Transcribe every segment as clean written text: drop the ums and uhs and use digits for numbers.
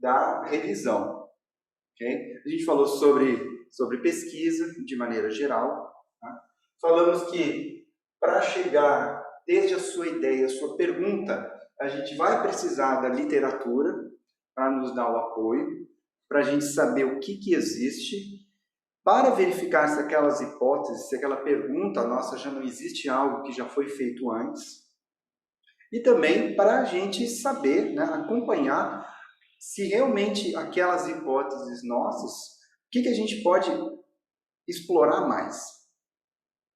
da revisão. Okay? A gente falou sobre pesquisa de maneira geral. Tá? Falamos que para chegar desde a sua ideia, a sua pergunta, a gente vai precisar da literatura para nos dar o apoio, para a gente saber o que existe, para verificar se aquelas hipóteses, se aquela pergunta nossa já não existe algo que já foi feito antes, e também para a gente saber, né, acompanhar se realmente aquelas hipóteses nossas, o que a gente pode explorar mais.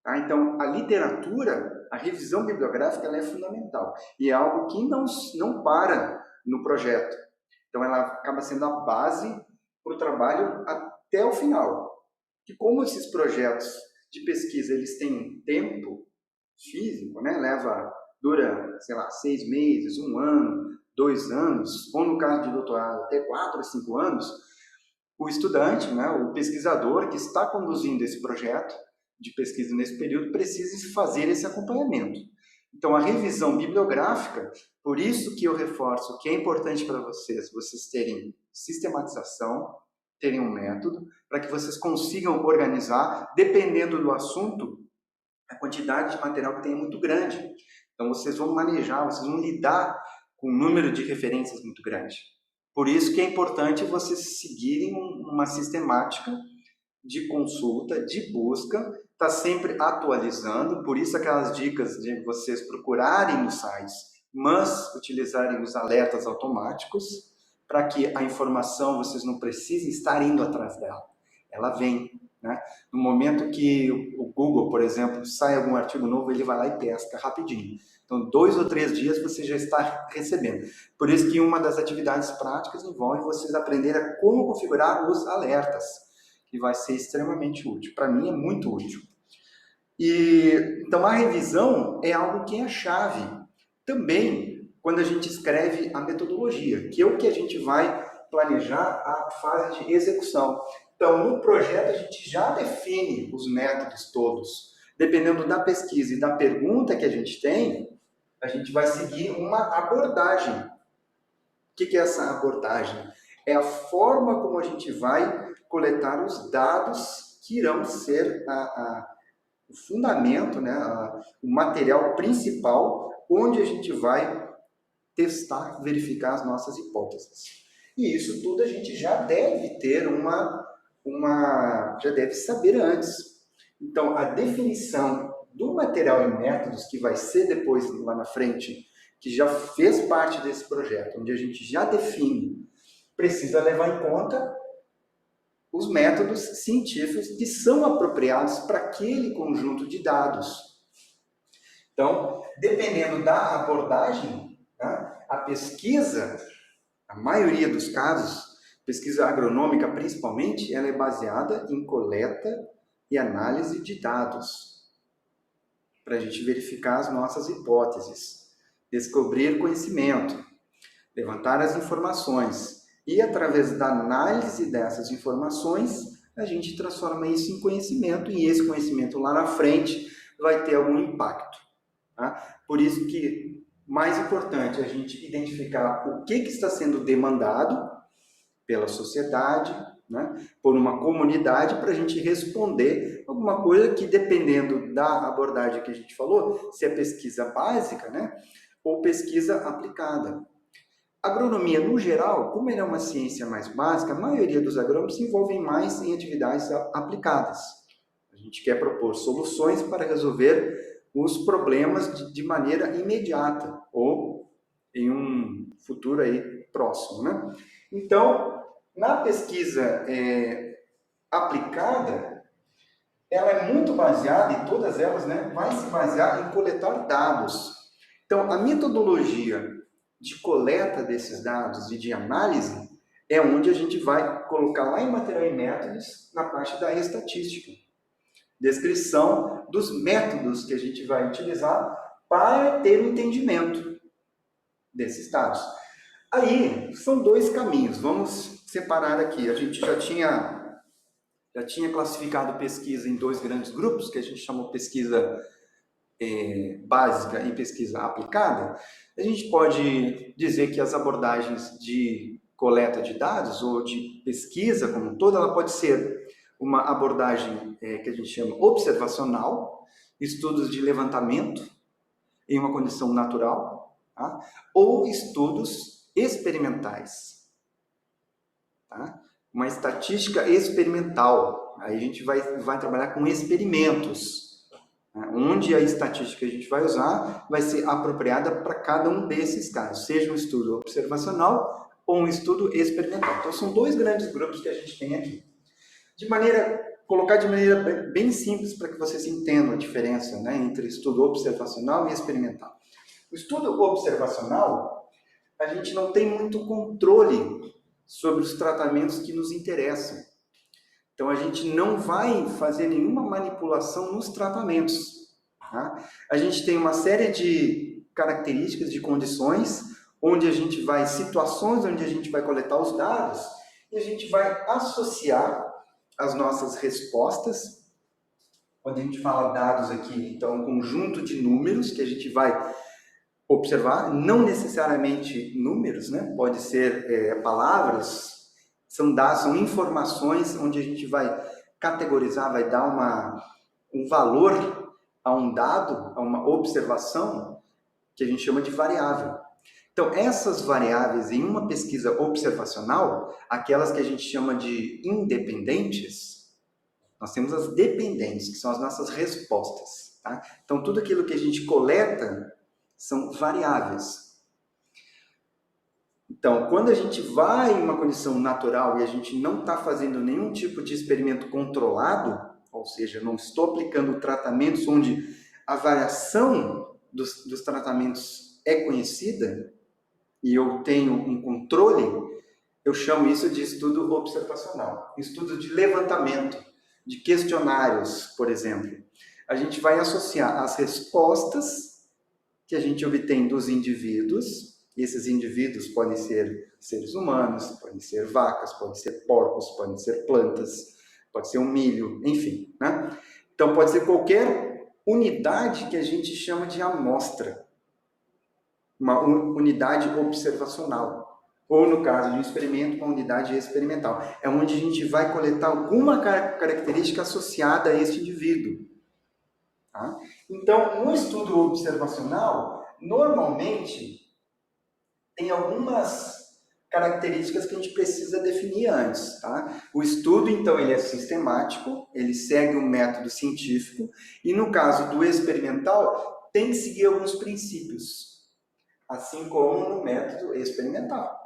Tá? Então, a literatura, a revisão bibliográfica, ela é fundamental. E é algo que não para no projeto. Então, ela acaba sendo a base para o trabalho até o final. E como esses projetos de pesquisa eles têm tempo físico, né? Dura, sei lá, 6 meses, 1 ano, 2 anos, ou no caso de doutorado, até 4 a 5 anos, o estudante, né, o pesquisador que está conduzindo esse projeto de pesquisa nesse período precisa fazer esse acompanhamento. Então, a revisão bibliográfica, por isso que eu reforço que é importante para vocês terem sistematização, terem um método, para que vocês consigam organizar, dependendo do assunto, a quantidade de material que tem é muito grande. Então, vocês vão manejar, vocês vão lidar com um número de referências muito grande. Por isso que é importante vocês seguirem uma sistemática de consulta, de busca, está sempre atualizando, por isso aquelas dicas de vocês procurarem nos sites, mas utilizarem os alertas automáticos, para que a informação vocês não precisem estar indo atrás dela. Ela vem. Né? No momento que o Google, por exemplo, sai algum artigo novo, ele vai lá e pesca rapidinho. Então, 2 ou 3 dias você já está recebendo. Por isso que uma das atividades práticas envolve vocês aprenderem a como configurar os alertas, que vai ser extremamente útil. Para mim, é muito útil. Então, a revisão é algo que é a chave. Também, quando a gente escreve a metodologia, que é o que a gente vai planejar a fase de execução. Então, no projeto, a gente já define os métodos todos. Dependendo da pesquisa e da pergunta que a gente tem, a gente vai seguir uma abordagem. O que é essa abordagem? É a forma como a gente vai coletar os dados que irão ser o fundamento, né, o material principal onde a gente vai testar, verificar as nossas hipóteses. E isso tudo a gente já deve ter já deve saber antes. Então, a definição do material e métodos que vai ser depois, lá na frente, que já fez parte desse projeto, onde a gente já define, precisa levar em conta os métodos científicos que são apropriados para aquele conjunto de dados. Então, dependendo da abordagem, né, a pesquisa, a maioria dos casos, pesquisa agronômica principalmente, ela é baseada em coleta e análise de dados, para a gente verificar as nossas hipóteses, descobrir conhecimento, levantar as informações, e através da análise dessas informações, a gente transforma isso em conhecimento, e esse conhecimento lá na frente vai ter algum impacto. Tá? Por isso que mais importante é a gente identificar o que está sendo demandado pela sociedade, né, por uma comunidade, para a gente responder alguma coisa que, dependendo da abordagem que a gente falou, se é pesquisa básica, né, ou pesquisa aplicada. A agronomia, no geral, como ela é uma ciência mais básica, a maioria dos agrônomos se envolvem mais em atividades aplicadas. A gente quer propor soluções para resolver os problemas de maneira imediata ou em um futuro aí próximo. Né? Então, na pesquisa aplicada, ela é muito baseada, e todas elas, né, vai se basear em coletar dados. Então, a metodologia de coleta desses dados e de análise é onde a gente vai colocar lá em material e métodos na parte da estatística. Descrição dos métodos que a gente vai utilizar para ter um entendimento desses dados. Aí, são 2 caminhos. Vamos separar aqui. A gente já tinha classificado pesquisa em 2 grandes grupos, que a gente chamou pesquisa básica e pesquisa aplicada. A gente pode dizer que as abordagens de coleta de dados ou de pesquisa como um todo, ela pode ser uma abordagem que a gente chama observacional, estudos de levantamento em uma condição natural, tá? Ou estudos experimentais. Tá? Uma estatística experimental. Aí a gente vai trabalhar com experimentos, né? Onde a estatística que a gente vai usar vai ser apropriada para cada um desses casos, seja um estudo observacional ou um estudo experimental. Então, são dois grandes grupos que a gente tem aqui. Colocar de maneira bem simples para que vocês entendam a diferença, né, entre estudo observacional e experimental. O estudo observacional, a gente não tem muito controle sobre os tratamentos que nos interessam. Então, a gente não vai fazer nenhuma manipulação nos tratamentos. Tá? A gente tem uma série de características, de condições, situações onde a gente vai coletar os dados e a gente vai associar as nossas respostas. Quando a gente fala dados aqui, então, um conjunto de números que a gente vai observar, não necessariamente números, né? Pode ser palavras, são dados, são informações onde a gente vai categorizar, vai dar um valor a um dado, a uma observação, que a gente chama de variável. Então, essas variáveis em uma pesquisa observacional, aquelas que a gente chama de independentes, nós temos as dependentes, que são as nossas respostas. Tá? Então, tudo aquilo que a gente coleta são variáveis. Então, quando a gente vai em uma condição natural e a gente não está fazendo nenhum tipo de experimento controlado, ou seja, não estou aplicando tratamentos onde a variação dos tratamentos é conhecida e eu tenho um controle, eu chamo isso de estudo observacional. Estudo de levantamento, de questionários, por exemplo. A gente vai associar as respostas que a gente obtém dos indivíduos, e esses indivíduos podem ser seres humanos, podem ser vacas, podem ser porcos, podem ser plantas, pode ser um milho, enfim, né? Então, pode ser qualquer unidade que a gente chama de amostra, uma unidade observacional, ou no caso de um experimento, uma unidade experimental. É onde a gente vai coletar alguma característica associada a este indivíduo. Tá? Então, no estudo observacional, normalmente, tem algumas características que a gente precisa definir antes. Tá? O estudo, então, ele é sistemático, ele segue um método científico, e no caso do experimental, tem que seguir alguns princípios, assim como no método experimental.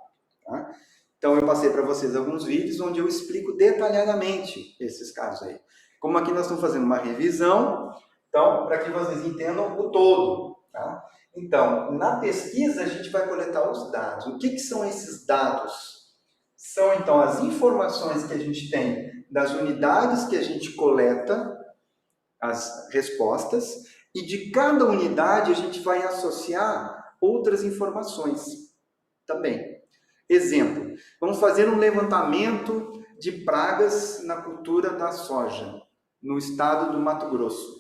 Tá? Então, eu passei para vocês alguns vídeos onde eu explico detalhadamente esses casos aí. Como aqui nós estamos fazendo uma revisão, então, para que vocês entendam o todo. Tá? Então, na pesquisa, a gente vai coletar os dados. O que são esses dados? São, então, as informações que a gente tem das unidades que a gente coleta, as respostas, e de cada unidade a gente vai associar outras informações também. Exemplo, vamos fazer um levantamento de pragas na cultura da soja, no estado do Mato Grosso.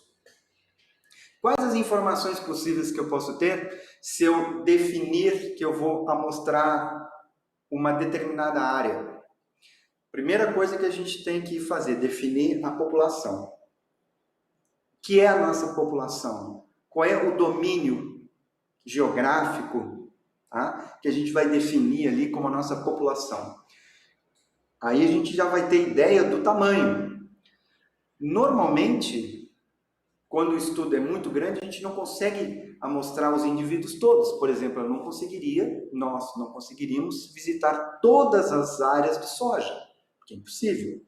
Quais as informações possíveis que eu posso ter se eu definir que eu vou amostrar uma determinada área? Primeira coisa que a gente tem que fazer, definir a população. O que é a nossa população? Qual é o domínio geográfico, tá, que a gente vai definir ali como a nossa população? Aí a gente já vai ter ideia do tamanho. Normalmente, quando o estudo é muito grande, a gente não consegue amostrar os indivíduos todos. Por exemplo, nós não conseguiríamos visitar todas as áreas de soja, porque é impossível.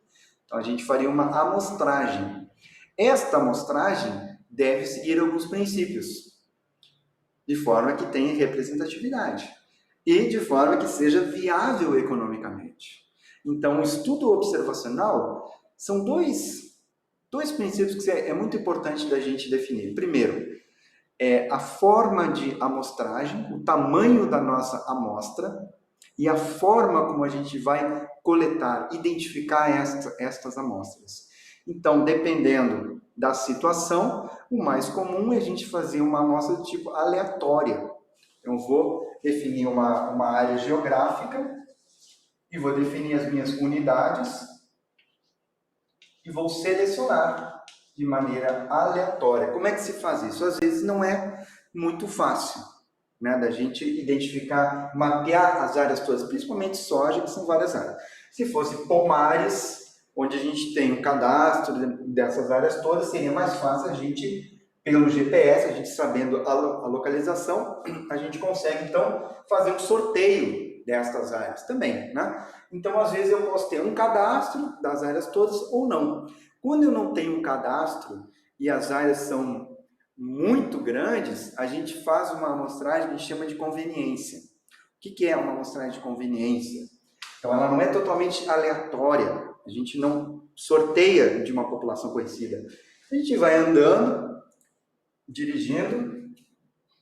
Então, a gente faria uma amostragem. Esta amostragem deve seguir alguns princípios, de forma que tenha representatividade e de forma que seja viável economicamente. Então, o estudo observacional são dois princípios que é muito importante da gente definir. Primeiro, é a forma de amostragem, o tamanho da nossa amostra e a forma como a gente vai coletar, identificar estas amostras. Então, dependendo da situação, o mais comum é a gente fazer uma amostra do tipo aleatória. Eu vou definir uma área geográfica e vou definir as minhas unidades e vou selecionar de maneira aleatória. Como é que se faz isso? Às vezes não é muito fácil, né, da gente identificar, mapear as áreas todas, principalmente soja, que são várias áreas. Se fosse pomares, onde a gente tem um cadastro dessas áreas todas, seria mais fácil a gente, pelo GPS, a gente sabendo a localização, a gente consegue, então, fazer um sorteio destas áreas também, né? Então, às vezes, eu posso ter um cadastro das áreas todas ou não. Quando eu não tenho um cadastro e as áreas são muito grandes, a gente faz uma amostragem que a gente chama de conveniência. O que é uma amostragem de conveniência? Então, ela não é totalmente aleatória. A gente não sorteia de uma população conhecida. A gente vai andando, dirigindo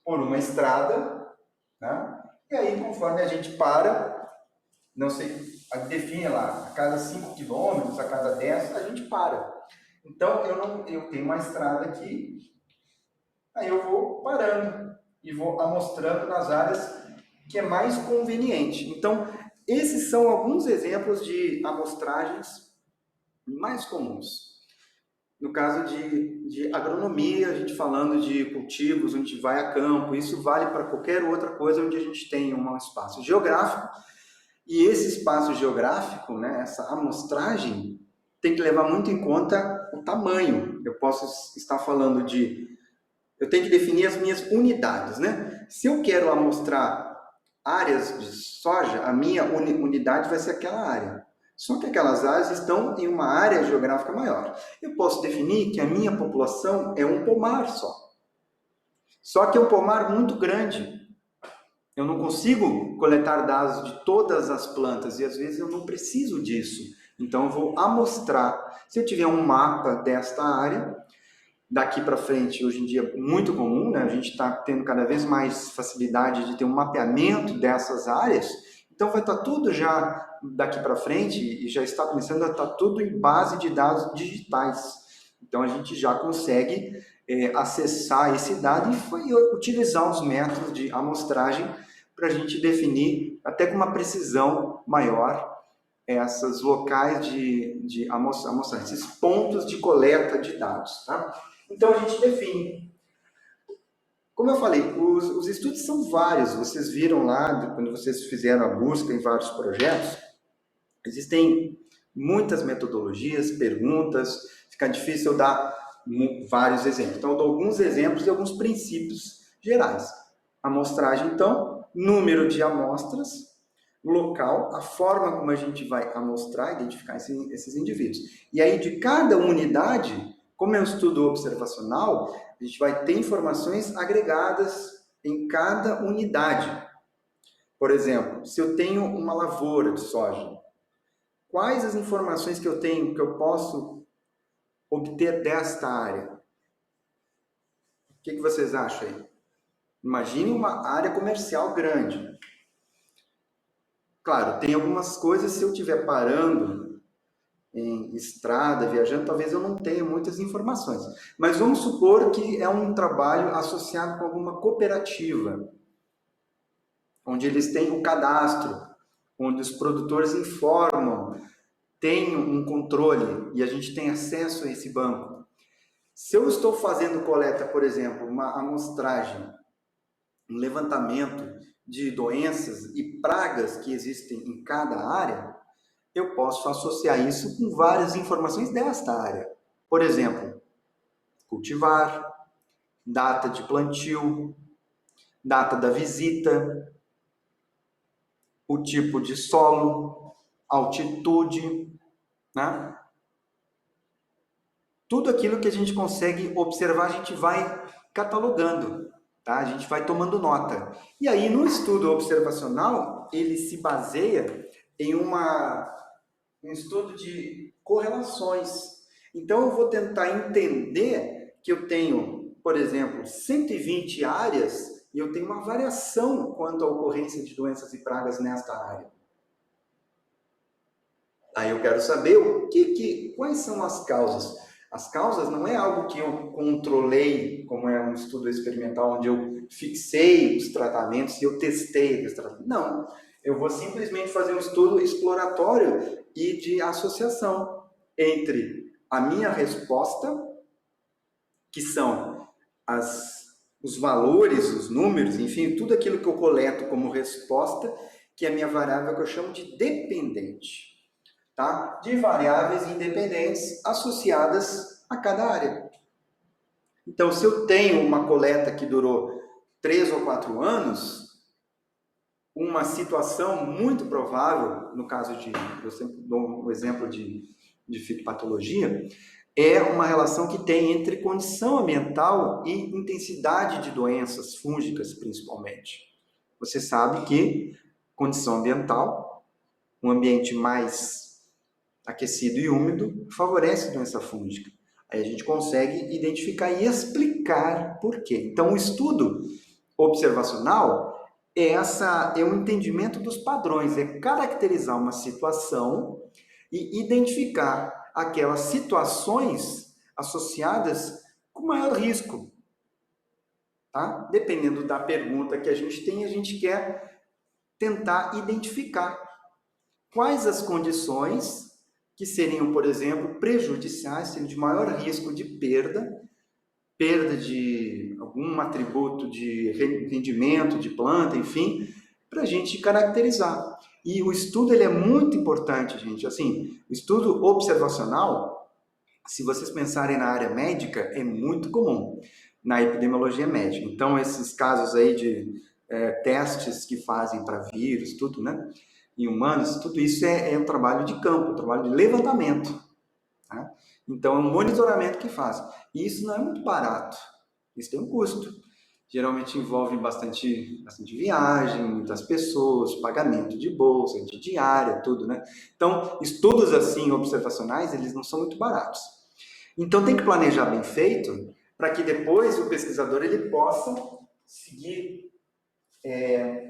por uma estrada, né? E aí, conforme a gente para, não sei, define lá, a cada 5 quilômetros, a cada 10, a gente para. Então, eu tenho uma estrada aqui, aí eu vou parando e vou amostrando nas áreas que é mais conveniente. Então, esses são alguns exemplos de amostragens mais comuns. No caso de agronomia, a gente falando de cultivos, onde a gente vai a campo, isso vale para qualquer outra coisa onde a gente tem um espaço geográfico. E esse espaço geográfico, né, essa amostragem, tem que levar muito em conta o tamanho. Eu posso estar falando eu tenho que definir as minhas unidades, né? Se eu quero amostrar áreas de soja, a minha unidade vai ser aquela área. Só que aquelas áreas estão em uma área geográfica maior. Eu posso definir que a minha população é um pomar só. Só que é um pomar muito grande. Eu não consigo coletar dados de todas as plantas e às vezes eu não preciso disso. Então eu vou amostrar. Se eu tiver um mapa desta área, daqui para frente, hoje em dia, muito comum, né? A gente está tendo cada vez mais facilidade de ter um mapeamento dessas áreas, então vai estar tudo já daqui para frente e já está começando a estar tudo em base de dados digitais. Então a gente já consegue acessar esse dado e utilizar os métodos de amostragem para a gente definir até com uma precisão maior esses locais de amostragem, esses pontos de coleta de dados, tá? Então a gente define. Como eu falei, os estudos são vários. Vocês viram lá, quando vocês fizeram a busca em vários projetos, existem muitas metodologias, perguntas, fica difícil eu dar vários exemplos. Então eu dou alguns exemplos e alguns princípios gerais. Amostragem, então, número de amostras, local, a forma como a gente vai amostrar, identificar esses indivíduos. E aí, de cada unidade, como é um estudo observacional, a gente vai ter informações agregadas em cada unidade. Por exemplo, se eu tenho uma lavoura de soja, quais as informações que eu tenho, que eu posso obter desta área? O que vocês acham aí? Imagine uma área comercial grande. Claro, tem algumas coisas, se eu estiver parando em estrada, viajando, talvez eu não tenha muitas informações. Mas vamos supor que é um trabalho associado com alguma cooperativa, onde eles têm o cadastro, onde os produtores informam, tem um controle e a gente tem acesso a esse banco. Se eu estou fazendo coleta, por exemplo, uma amostragem, um levantamento de doenças e pragas que existem em cada área, eu posso associar isso com várias informações desta área. Por exemplo, cultivar, data de plantio, data da visita, o tipo de solo, altitude, né? Tudo aquilo que a gente consegue observar, a gente vai catalogando, tá? A gente vai tomando nota. E aí, no estudo observacional, ele se baseia em um estudo de correlações. Então, eu vou tentar entender que eu tenho, por exemplo, 120 áreas e eu tenho uma variação quanto à ocorrência de doenças e pragas nesta área. Aí eu quero saber quais são as causas. As causas não é algo que eu controlei, como é um estudo experimental, onde eu fixei os tratamentos e eu testei os tratamentos. Não, eu vou simplesmente fazer um estudo exploratório e de associação entre a minha resposta, que são os valores, os números, enfim, tudo aquilo que eu coleto como resposta, que é a minha variável que eu chamo de dependente, tá? De variáveis independentes associadas a cada área. Então, se eu tenho uma coleta que durou 3 ou 4 anos, uma situação muito provável, no caso de, eu sempre dou um exemplo de fitopatologia, é uma relação que tem entre condição ambiental e intensidade de doenças fúngicas, principalmente. Você sabe que condição ambiental, um ambiente mais aquecido e úmido, favorece doença fúngica. Aí a gente consegue identificar e explicar por quê. Então, o estudo observacional é um entendimento dos padrões, é caracterizar uma situação e identificar aquelas situações associadas com maior risco. Tá? Dependendo da pergunta que a gente quer tentar identificar quais as condições que seriam, por exemplo, prejudiciais, seriam de maior risco de perda de algum atributo de rendimento de planta, enfim, para a gente caracterizar. E o estudo ele é muito importante, gente. Assim, o estudo observacional, se vocês pensarem na área médica, é muito comum na epidemiologia médica. Então, esses casos aí de testes que fazem para vírus, tudo, né? Em humanos, tudo isso é um trabalho de campo, um trabalho de levantamento. Tá? Então, é um monitoramento que faz. E isso não é muito barato. Isso tem um custo. Geralmente envolve bastante viagem, muitas pessoas, pagamento de bolsa, de diária, tudo, né? Então, estudos assim, observacionais, eles não são muito baratos. Então, tem que planejar bem feito para que depois o pesquisador ele possa seguir,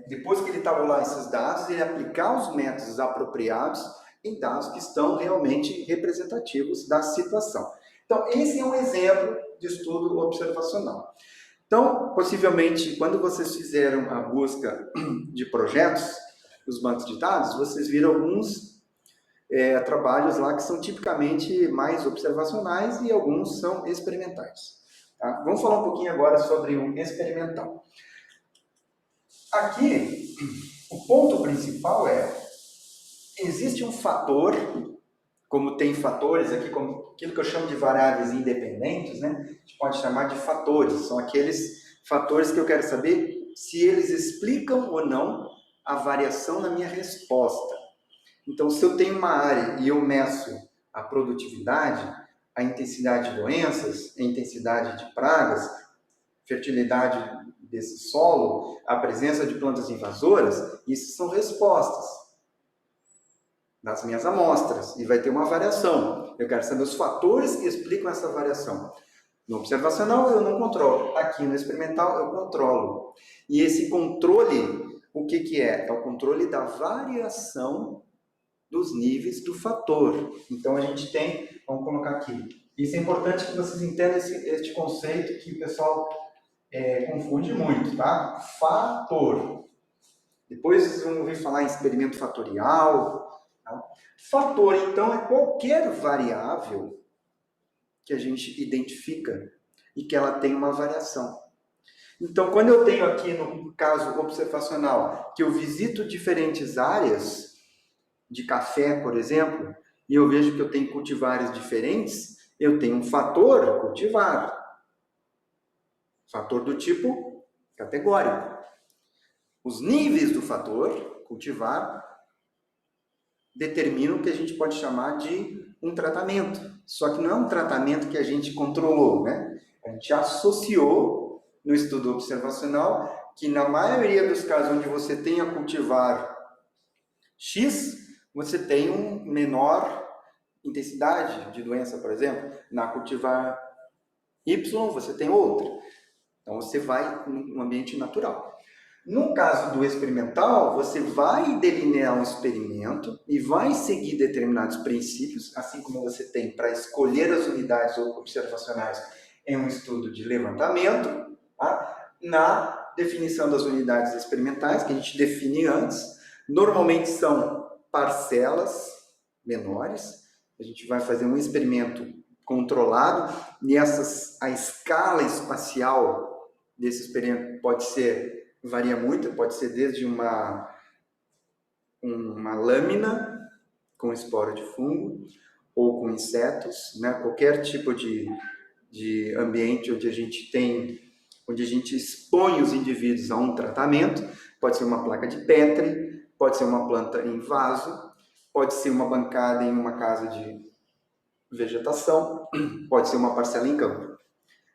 depois que ele tabular esses dados, ele aplicar os métodos apropriados em dados que estão realmente representativos da situação. Então, esse é um exemplo de estudo observacional. Então, possivelmente, quando vocês fizeram a busca de projetos nos bancos de dados, vocês viram alguns trabalhos lá que são tipicamente mais observacionais e alguns são experimentais. Tá? Vamos falar um pouquinho agora sobre o experimental. Aqui, o ponto principal existe um fator, como tem fatores aqui, como aquilo que eu chamo de variáveis independentes, né? A gente pode chamar de fatores, são aqueles fatores que eu quero saber se eles explicam ou não a variação na minha resposta. Então, se eu tenho uma área e eu meço a produtividade, a intensidade de doenças, a intensidade de pragas, fertilidade desse solo, a presença de plantas invasoras, isso são respostas das minhas amostras, e vai ter uma variação. Eu quero saber os fatores que explicam essa variação. No observacional eu não controlo, aqui no experimental eu controlo. E esse controle, o que é? É o controle da variação dos níveis do fator. Então a gente tem, vamos colocar aqui, isso é importante que vocês entendam este conceito que o pessoal confunde muito, tá? Fator. Depois vocês vão ouvir falar em experimento fatorial. Tá? Fator, então, é qualquer variável que a gente identifica e que ela tem uma variação. Então, quando eu tenho aqui, no caso observacional, que eu visito diferentes áreas de café, por exemplo, e eu vejo que eu tenho cultivares diferentes, eu tenho um fator cultivar. Fator do tipo categórico. Os níveis do fator cultivar determinam o que a gente pode chamar de um tratamento. Só que não é um tratamento que a gente controlou, né? A gente associou no estudo observacional que na maioria dos casos onde você tem a cultivar X, você tem uma menor intensidade de doença, por exemplo. Na cultivar Y, você tem outra. Então, você vai num ambiente natural. No caso do experimental, você vai delinear um experimento e vai seguir determinados princípios, assim como você tem para escolher as unidades observacionais em um estudo de levantamento, tá? Na definição das unidades experimentais, que a gente define antes, Normalmente são parcelas menores. A gente vai fazer um experimento controlado. A escala espacial desse experimento varia muito, pode ser desde uma lâmina com esporo de fungo ou com insetos, né? Qualquer tipo de ambiente onde a gente expõe os indivíduos a um tratamento, pode ser uma placa de Petri, pode ser uma planta em vaso, pode ser uma bancada em uma casa de vegetação, pode ser uma parcela em campo.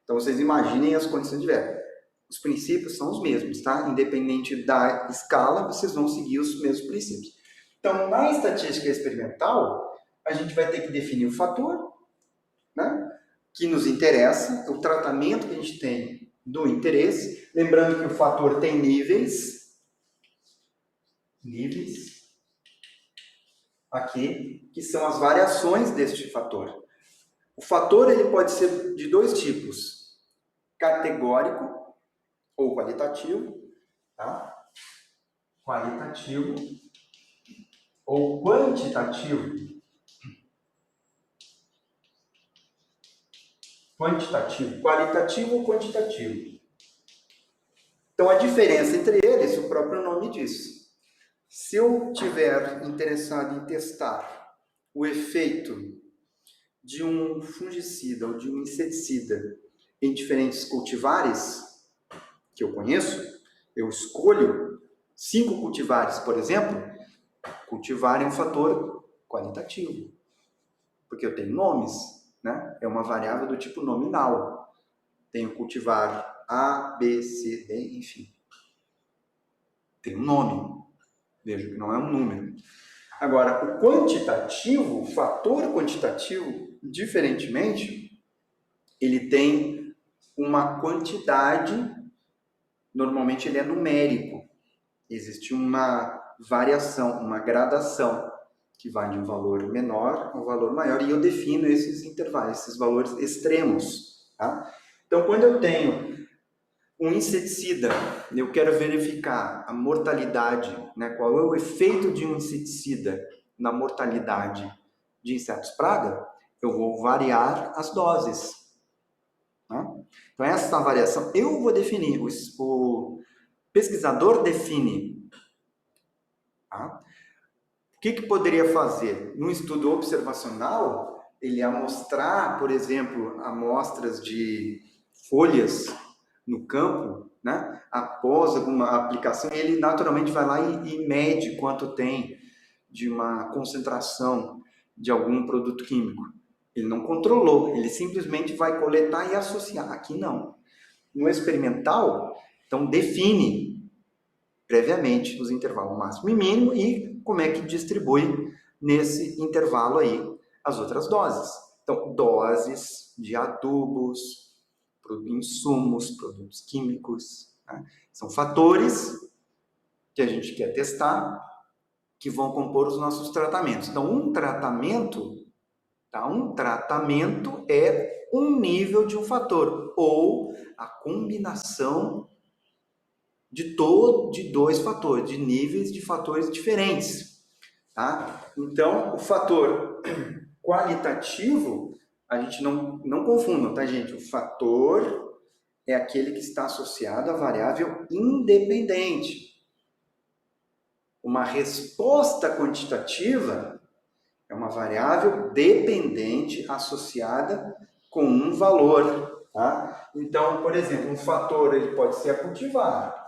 Então vocês imaginem as condições de verba. Os princípios são os mesmos, tá? Independente da escala, vocês vão seguir os mesmos princípios. Então, na estatística experimental, a gente vai ter que definir o fator, né, que nos interessa, o tratamento que a gente tem do interesse. Lembrando que o fator tem níveis aqui, que são as variações deste fator. O fator ele pode ser de dois tipos, categórico ou qualitativo, tá? Qualitativo ou quantitativo. Qualitativo ou quantitativo. Então, a diferença entre eles, o próprio nome diz. Se eu estiver interessado em testar o efeito de um fungicida ou de um inseticida em diferentes cultivares que eu conheço, eu escolho 5 cultivares, por exemplo. Cultivar é um fator qualitativo, porque eu tenho nomes, né? É uma variável do tipo nominal. Tenho cultivar A, B, C, D, enfim. Tem um nome. Veja que não é um número. Agora, o quantitativo, o fator quantitativo, diferentemente, ele tem uma quantidade, normalmente ele é numérico. Existe uma variação, uma gradação, que vai de um valor menor a um valor maior, e eu defino esses intervalos, esses valores extremos. Tá? Então, quando eu tenho um inseticida, eu quero verificar a mortalidade, né? Qual é o efeito de um inseticida na mortalidade de insetos praga, eu vou variar as doses. Né? Então, essa variação eu vou definir, o pesquisador define. Tá? O que poderia fazer? No estudo observacional, ele amostrar, por exemplo, amostras de folhas no campo, né? Após alguma aplicação, ele naturalmente vai lá e mede quanto tem de uma concentração de algum produto químico. Ele não controlou, ele simplesmente vai coletar e associar. Aqui não. No experimental, então define previamente os intervalos máximo e mínimo e como é que distribui nesse intervalo aí as outras doses. Então, doses de adubos, insumos, produtos químicos, né? São fatores que a gente quer testar que vão compor os nossos tratamentos. Então, um tratamento é um nível de um fator ou a combinação de dois fatores, de níveis de fatores diferentes. Tá? Então, o fator qualitativo, a gente não confunda, tá, gente? O fator é aquele que está associado à variável independente. Uma resposta quantitativa é uma variável dependente associada com um valor. Tá? Então, por exemplo, um fator ele pode ser a cultivar.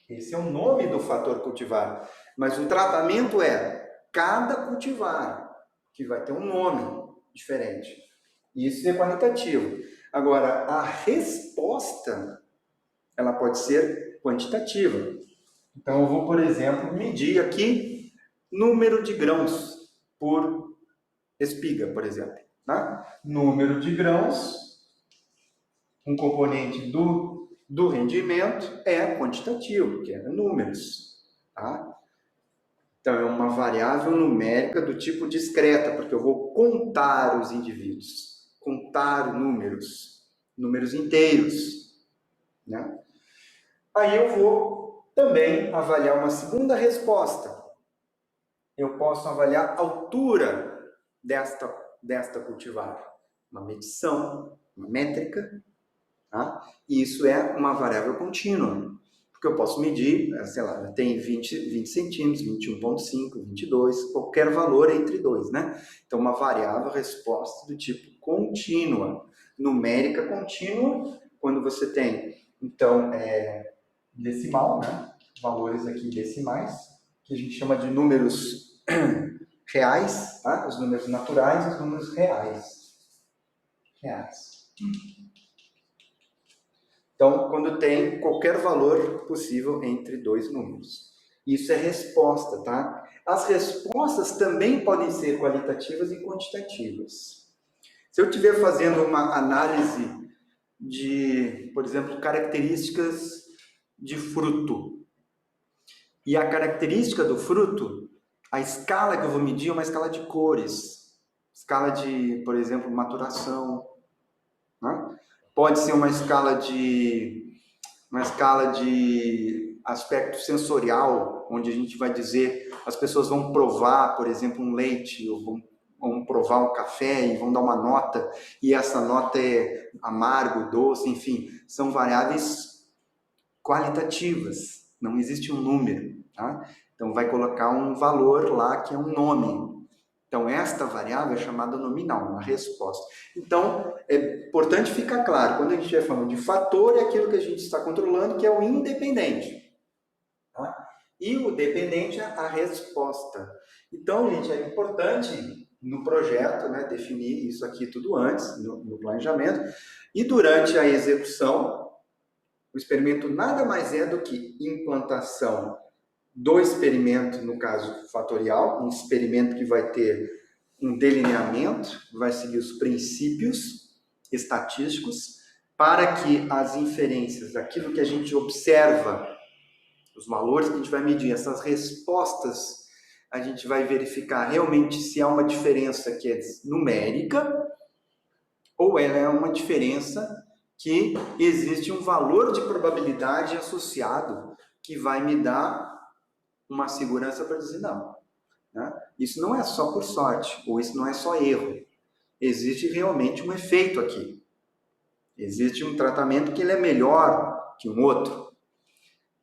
Esse é o nome do fator cultivar. Mas o tratamento é cada cultivar, que vai ter um nome diferente. Isso é qualitativo. Agora, a resposta, ela pode ser quantitativa. Então, eu vou, por exemplo, medir aqui número de grãos por espiga, por exemplo. Né? Número de grãos, um componente do rendimento é quantitativo, que é números. Tá? Então, é uma variável numérica do tipo discreta, porque eu vou contar os indivíduos, contar números inteiros. Né? Aí eu vou também avaliar uma segunda resposta. Eu posso avaliar a altura desta cultivar. Uma medição, uma métrica, tá? E isso é uma variável contínua. Porque eu posso medir, sei lá, tem 20 centímetros, 21,5, 22, qualquer valor entre 2, né? Então, uma variável resposta do tipo contínua. Numérica contínua, quando você tem, então, decimal, né? Valores aqui decimais, que a gente chama de números reais, tá? Os números naturais e os números reais. Então, quando tem qualquer valor possível entre dois números. Isso é resposta, tá? As respostas também podem ser qualitativas e quantitativas. Se eu estiver fazendo uma análise de, por exemplo, características de fruto, e a característica do fruto, a escala que eu vou medir é uma escala de cores, escala de, por exemplo, maturação, né? Pode ser uma escala de aspecto sensorial, onde a gente vai dizer, as pessoas vão provar, por exemplo, um leite, ou vão provar um café e vão dar uma nota, e essa nota é amargo, doce, enfim, são variáveis qualitativas, não existe um número, tá? Então vai colocar um valor lá que é um nome. Então esta variável é chamada nominal, uma resposta. Então é importante ficar claro, quando a gente estiver falando de fator, é aquilo que a gente está controlando, que é o independente. Tá? E o dependente é a resposta. Então, gente, é importante no projeto, né, definir isso aqui tudo antes, no planejamento, e durante a execução, o experimento nada mais é do que implantação do experimento, no caso fatorial, um experimento que vai ter um delineamento, vai seguir os princípios estatísticos, para que as inferências, aquilo que a gente observa, os valores que a gente vai medir, essas respostas, a gente vai verificar realmente se há uma diferença que é numérica ou ela é uma diferença que existe um valor de probabilidade associado que vai me dar uma segurança para dizer não. Né? Isso não é só por sorte, ou isso não é só erro. Existe realmente um efeito aqui. Existe um tratamento que ele é melhor que um outro.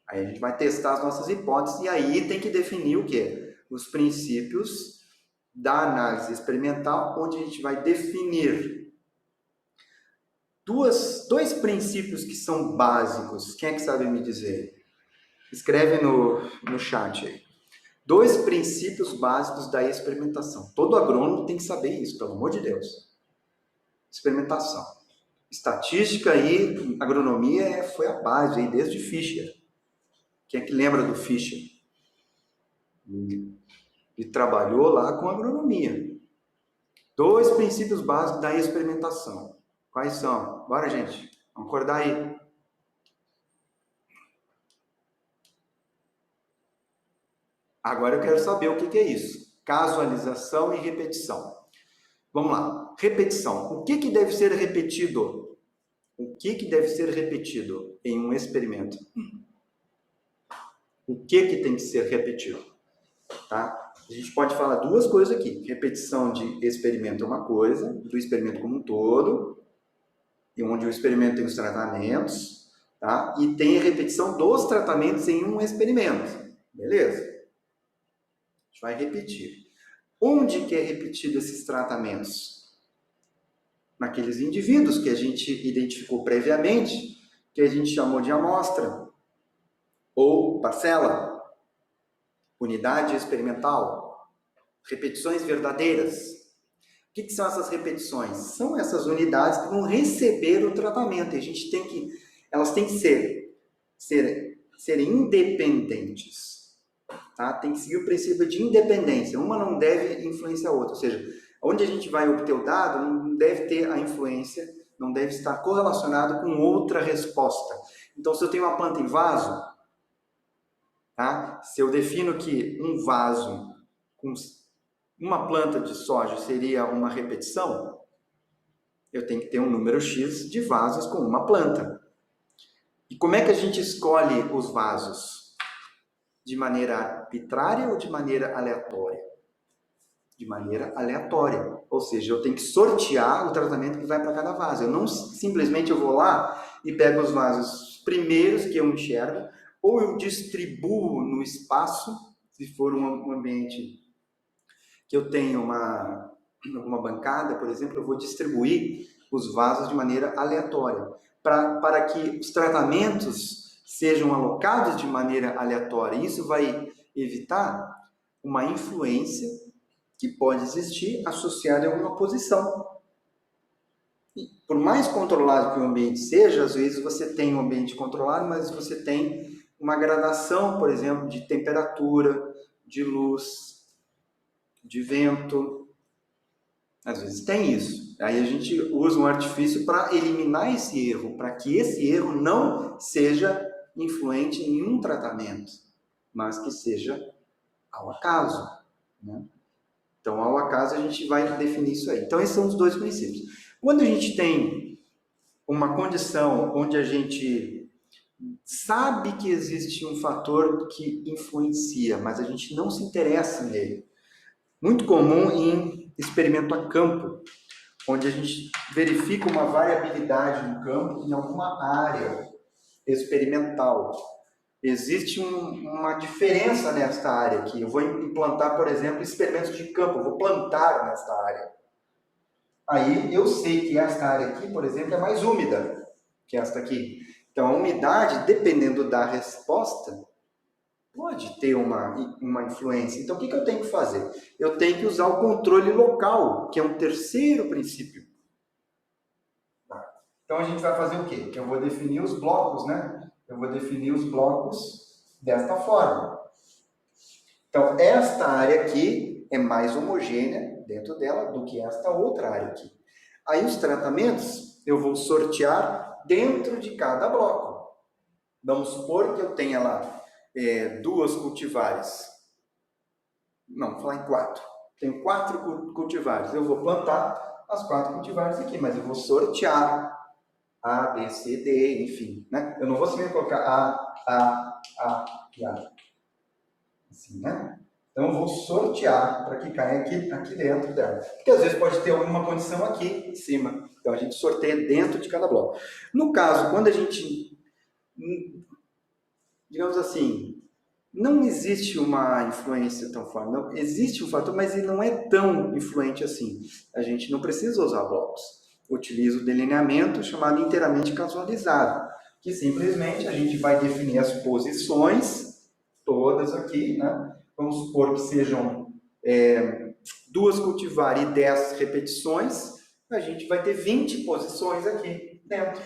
Aí a gente vai testar as nossas hipóteses e aí tem que definir o quê? Os princípios da análise experimental, onde a gente vai definir dois princípios que são básicos. Quem é que sabe me dizer? Escreve no chat aí. Dois princípios básicos da experimentação. Todo agrônomo tem que saber isso, pelo amor de Deus. Experimentação. Estatística e agronomia foi a base aí desde Fischer. Quem é que lembra do Fischer? Ele trabalhou lá com agronomia. Dois princípios básicos da experimentação. Quais são? Bora, gente. Vamos acordar aí. Agora eu quero saber o que é isso. Casualização e repetição. Vamos lá. Repetição. O que deve ser repetido? O que deve ser repetido em um experimento? O que tem que ser repetido? Tá? A gente pode falar duas coisas aqui. Repetição de experimento é uma coisa, do experimento como um todo, e onde o experimento tem os tratamentos, tá? E tem a repetição dos tratamentos em um experimento. Beleza? A gente vai repetir. Onde que é repetido esses tratamentos? Naqueles indivíduos que a gente identificou previamente, que a gente chamou de amostra, ou parcela, unidade experimental, repetições verdadeiras. O que são essas repetições? São essas unidades que vão receber o tratamento. E a gente tem que, elas têm que serem independentes. Tá? Tem que seguir o princípio de independência. Uma não deve influenciar a outra. Ou seja, onde a gente vai obter o dado não deve ter a influência, não deve estar correlacionado com outra resposta. Então, se eu tenho uma planta em vaso, tá? Se eu defino que um vaso com uma planta de soja seria uma repetição, eu tenho que ter um número X de vasos com uma planta. E como é que a gente escolhe os vasos? de maneira arbitrária ou de maneira aleatória? De maneira aleatória. Ou seja, eu tenho que sortear o tratamento que vai para cada vaso. Eu não simplesmente eu vou lá e pego os vasos primeiros que eu enxergo, ou eu distribuo no espaço, se for um ambiente que eu tenho uma bancada, por exemplo, eu vou distribuir os vasos de maneira aleatória, para que os tratamentos sejam alocados de maneira aleatória. Isso vai evitar uma influência que pode existir associada a uma posição. E por mais controlado que o ambiente seja, às vezes você tem um ambiente controlado, mas você tem uma gradação, por exemplo, de temperatura, de luz, de vento. Às vezes tem isso. Aí a gente usa um artifício para eliminar esse erro, para que esse erro não seja influente em um tratamento, mas que seja ao acaso, né? Então, ao acaso, a gente vai definir isso aí. Então, esses são os dois princípios. Quando a gente tem uma condição onde a gente sabe que existe um fator que influencia, mas a gente não se interessa nele. Muito comum em experimento a campo, onde a gente verifica uma variabilidade no campo em alguma área experimental. Existe uma diferença nesta área aqui. Eu vou implantar, por exemplo, experimentos de campo. Eu vou plantar nesta área. Aí eu sei que esta área aqui, por exemplo, é mais úmida que esta aqui. Então, a umidade, dependendo da resposta, pode ter uma influência. Então, o que eu tenho que fazer? Eu tenho que usar o controle local, que é um terceiro princípio. Então, a gente vai fazer o quê? Eu vou definir os blocos, né? Eu vou definir os blocos desta forma. Então, esta área aqui é mais homogênea dentro dela do que esta outra área aqui. Aí, os tratamentos, eu vou sortear dentro de cada bloco. Vamos supor que eu tenha lá duas cultivares. Não, vou falar em 4. Tenho 4 cultivares. Eu vou plantar as 4 cultivares aqui, mas eu vou sortear A, B, C, D, enfim, né? Eu não vou simplesmente colocar A e A. Assim, né? Então, eu vou sortear para que caia aqui dentro dela. Porque, às vezes, pode ter alguma condição aqui em cima. Então, a gente sorteia dentro de cada bloco. No caso, quando a gente, digamos assim, não existe uma influência tão forte. Não, existe um fator, mas ele não é tão influente assim. A gente não precisa usar blocos. Utiliza o delineamento chamado inteiramente casualizado, que simplesmente a gente vai definir as posições todas aqui, né? Vamos supor que sejam 2 cultivar e 10 repetições, a gente vai ter 20 posições aqui dentro.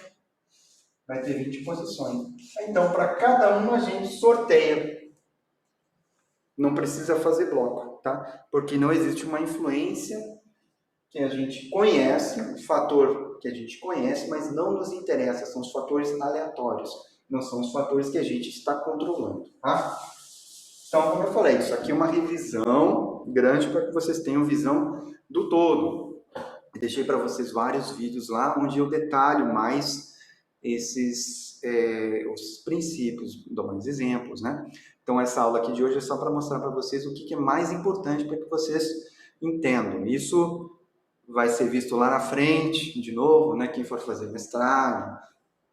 Vai ter 20 posições. Então, para cada uma a gente sorteia. Não precisa fazer bloco, tá? Porque não existe uma influência que a gente conhece, um fator que a gente conhece, mas não nos interessa. São os fatores aleatórios. Não são os fatores que a gente está controlando, tá? Então, como eu falei, isso aqui é uma revisão grande para que vocês tenham visão do todo. Eu deixei para vocês vários vídeos lá, onde eu detalho mais os princípios, dou mais exemplos, né? Então, essa aula aqui de hoje é só para mostrar para vocês o que é mais importante para que vocês entendam. Isso vai ser visto lá na frente, de novo, né? Quem for fazer mestrado,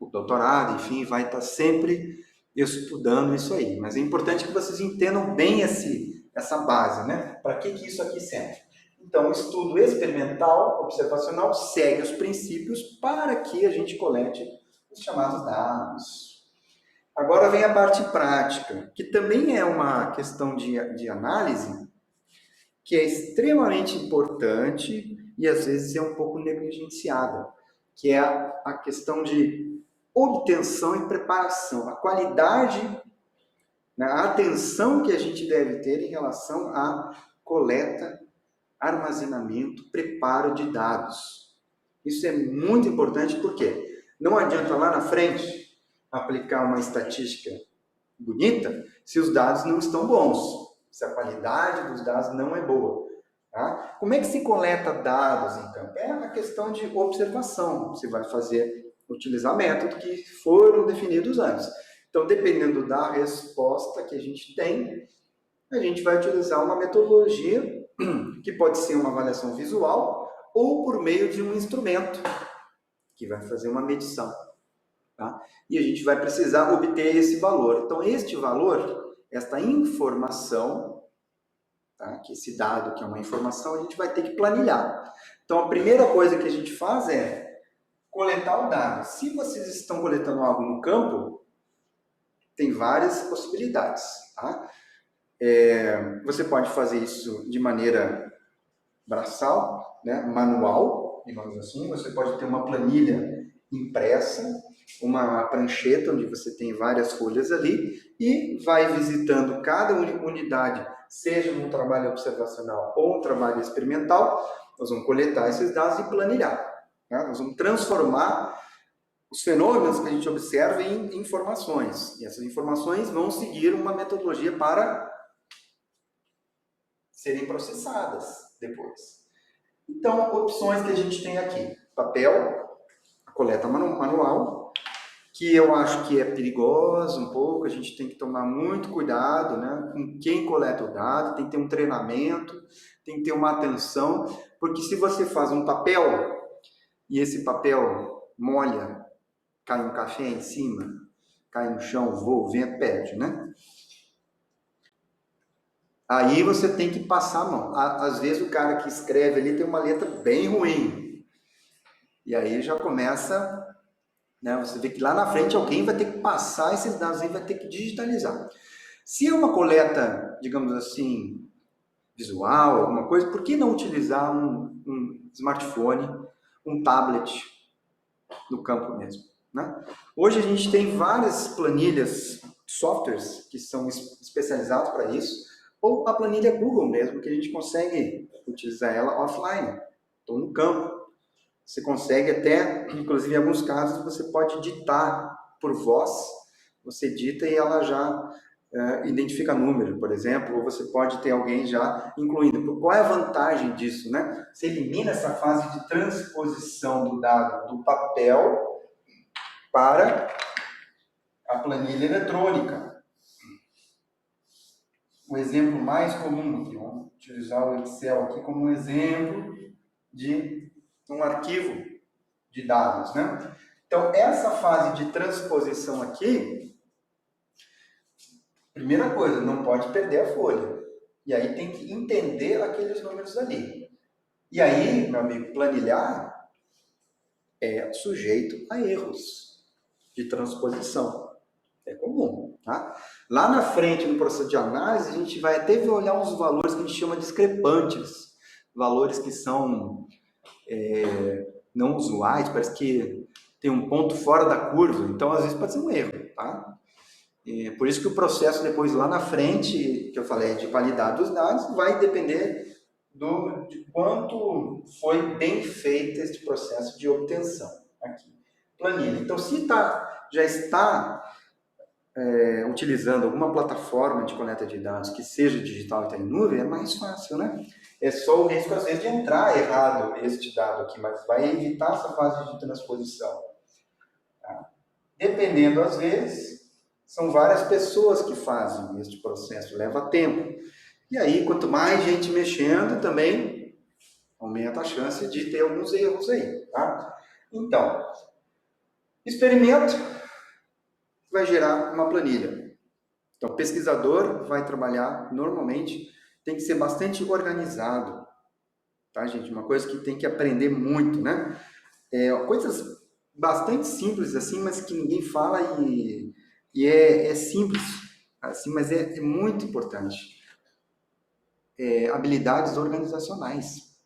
o doutorado, enfim, vai estar sempre estudando isso aí. Mas é importante que vocês entendam bem essa base, né? Para que isso aqui serve? Então, o estudo experimental, observacional, segue os princípios para que a gente colete os chamados dados. Agora vem a parte prática, que também é uma questão de análise, que é extremamente importante e às vezes é um pouco negligenciada, que é a questão de obtenção e preparação, a qualidade, né, a atenção que a gente deve ter em relação à coleta, armazenamento, preparo de dados. Isso é muito importante porque não adianta lá na frente aplicar uma estatística bonita se os dados não estão bons, se a qualidade dos dados não é boa. Tá? Como é que se coleta dados, então? É a questão de observação. Você vai utilizar métodos que foram definidos antes. Então, dependendo da resposta que a gente tem, a gente vai utilizar uma metodologia que pode ser uma avaliação visual ou por meio de um instrumento que vai fazer uma medição. Tá? E a gente vai precisar obter esse valor. Então, este valor, esta informação, tá? Que esse dado que é uma informação, a gente vai ter que planilhar. Então, a primeira coisa que a gente faz é coletar o dado. Se vocês estão coletando algo no campo, tem várias possibilidades. Tá? Você pode fazer isso de maneira braçal, né? Manual, digamos assim. Você pode ter uma planilha impressa, uma prancheta onde você tem várias folhas ali e vai visitando cada unidade, seja num trabalho observacional ou um trabalho experimental. Nós vamos coletar esses dados e planilhar. Tá? Nós vamos transformar os fenômenos que a gente observa em informações. E essas informações vão seguir uma metodologia para serem processadas depois. Então, opções que a gente tem aqui. Papel, a coleta manual, que eu acho que é perigosa um pouco, a gente tem que tomar muito cuidado, né, com quem coleta o dado, tem que ter um treinamento, tem que ter uma atenção, porque se você faz um papel e esse papel molha, cai um café em cima, cai no chão, voa, o vento perde, né? Aí você tem que passar a mão. Às vezes o cara que escreve ali tem uma letra bem ruim. E aí já começa, né? Você vê que lá na frente alguém vai ter que passar esses dados aí, vai ter que digitalizar. Se é uma coleta, digamos assim, visual, alguma coisa, por que não utilizar um smartphone, um tablet no campo mesmo, né? Hoje a gente tem várias planilhas, softwares que são especializados para isso, ou a planilha Google mesmo, que a gente consegue utilizar ela offline, então no campo. Você consegue até, inclusive em alguns casos, você pode ditar por voz, você dita e ela já identifica número, por exemplo, ou você pode ter alguém já incluindo. Qual é a vantagem disso, né? Você elimina essa fase de transposição do dado do papel para a planilha eletrônica. O exemplo mais comum aqui, vamos utilizar o Excel aqui como um exemplo de um arquivo de dados, né? Então, essa fase de transposição aqui, primeira coisa, não pode perder a folha. E aí tem que entender aqueles números ali. E aí, meu amigo, planilhar é sujeito a erros de transposição. É comum, tá? Lá na frente, no processo de análise, a gente vai até olhar uns valores que a gente chama discrepantes. Valores que são não usuais, parece que tem um ponto fora da curva, então às vezes pode ser um erro, tá? Por isso que o processo depois lá na frente, que eu falei de qualidade dos dados, vai depender de quanto foi bem feito este processo de obtenção aqui. Planilha. Então, se já está utilizando alguma plataforma de coleta de dados que seja digital e está em nuvem, é mais fácil, né? É só o risco, às vezes, de entrar errado este dado aqui, mas vai evitar essa fase de transposição. Tá? Dependendo, às vezes, são várias pessoas que fazem este processo, leva tempo. E aí, quanto mais gente mexendo, também aumenta a chance de ter alguns erros aí, tá? Então, experimento vai gerar uma planilha. Então, o pesquisador vai trabalhar, normalmente, tem que ser bastante organizado, tá, gente? Uma coisa que tem que aprender muito, né? Coisas bastante simples, assim, mas que ninguém fala e é simples, assim, mas é muito importante. Habilidades organizacionais.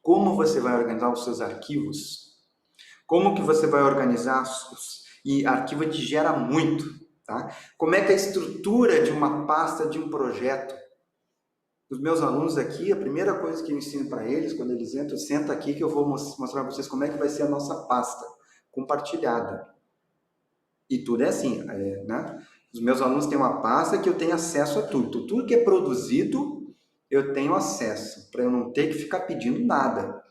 Como você vai organizar os seus arquivos? Como que você vai organizar e arquivo te gera muito, tá? Como é que é a estrutura de uma pasta de um projeto? Os meus alunos aqui, a primeira coisa que eu ensino para eles, quando eles entram, senta aqui que eu vou mostrar para vocês como é que vai ser a nossa pasta compartilhada. E tudo é assim, né? Os meus alunos têm uma pasta que eu tenho acesso a tudo. Então, tudo que é produzido, eu tenho acesso, para eu não ter que ficar pedindo nada.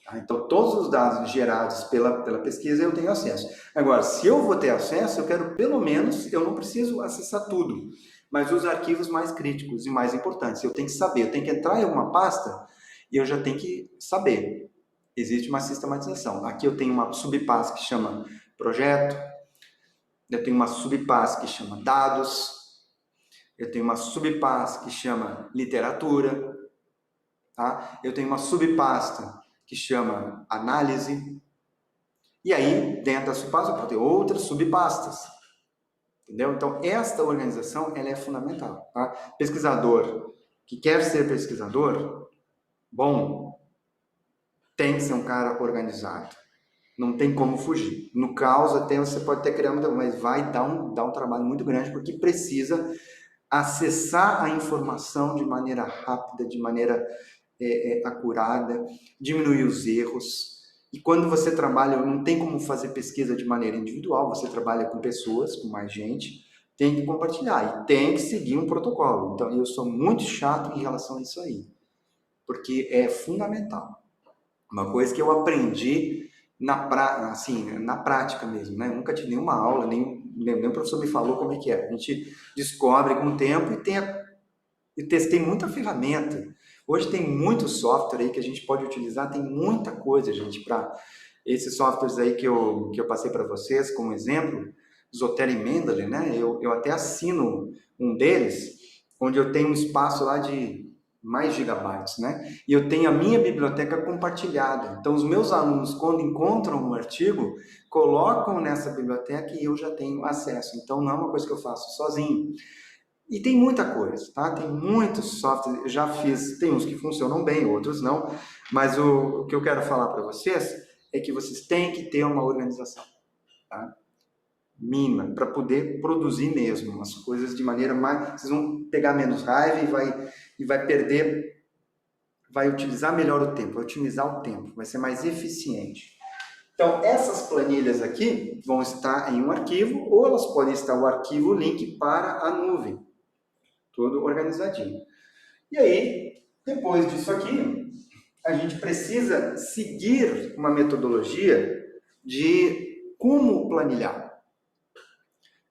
Tá? Então, todos os dados gerados pela pesquisa eu tenho acesso. Agora, se eu vou ter acesso, eu quero pelo menos, eu não preciso acessar tudo, mas os arquivos mais críticos e mais importantes. Eu tenho que saber, eu tenho que entrar em uma pasta e eu já tenho que saber. Existe uma sistematização. Aqui eu tenho uma subpasta que chama projeto, eu tenho uma subpasta que chama dados, eu tenho uma subpasta que chama literatura, tá? Eu tenho uma subpasta que chama análise, e aí dentro da subpasta eu posso ter outras subpastas, entendeu? Então esta organização ela é fundamental, tá? Pesquisador que quer ser pesquisador, bom, tem que ser um cara organizado. Não tem como fugir. No caos, até você pode até criar muita, mas vai dar um trabalho muito grande, porque precisa acessar a informação de maneira rápida, de maneira acurada, diminuir os erros. E quando você trabalha, não tem como fazer pesquisa de maneira individual, você trabalha com pessoas, com mais gente, tem que compartilhar e tem que seguir um protocolo. Então, eu sou muito chato em relação a isso aí, porque é fundamental. Uma coisa que eu aprendi na prática mesmo, né? Eu nunca tive nenhuma aula, nem o professor me falou como é que é. A gente descobre com o tempo e testei muita ferramenta. Hoje tem muito software aí que a gente pode utilizar, tem muita coisa, gente, para esses softwares aí que eu passei para vocês como exemplo, Zotero e Mendeley, né? Eu até assino um deles, onde eu tenho um espaço lá de mais gigabytes, né? E eu tenho a minha biblioteca compartilhada. Então, os meus alunos, quando encontram um artigo, colocam nessa biblioteca e eu já tenho acesso. Então, não é uma coisa que eu faço sozinho. E tem muita coisa, tá? Tem muitos softwares, eu já fiz, tem uns que funcionam bem, outros não, mas o que eu quero falar para vocês é que vocês têm que ter uma organização, tá? Mínima, para poder produzir mesmo as coisas de maneira mais... Vocês vão pegar menos raiva e vai perder, vai utilizar melhor o tempo, vai otimizar o tempo, vai ser mais eficiente. Então, essas planilhas aqui vão estar em um arquivo, ou elas podem estar o arquivo link para a nuvem, tudo organizadinho. E aí, depois disso aqui, a gente precisa seguir uma metodologia de como planilhar.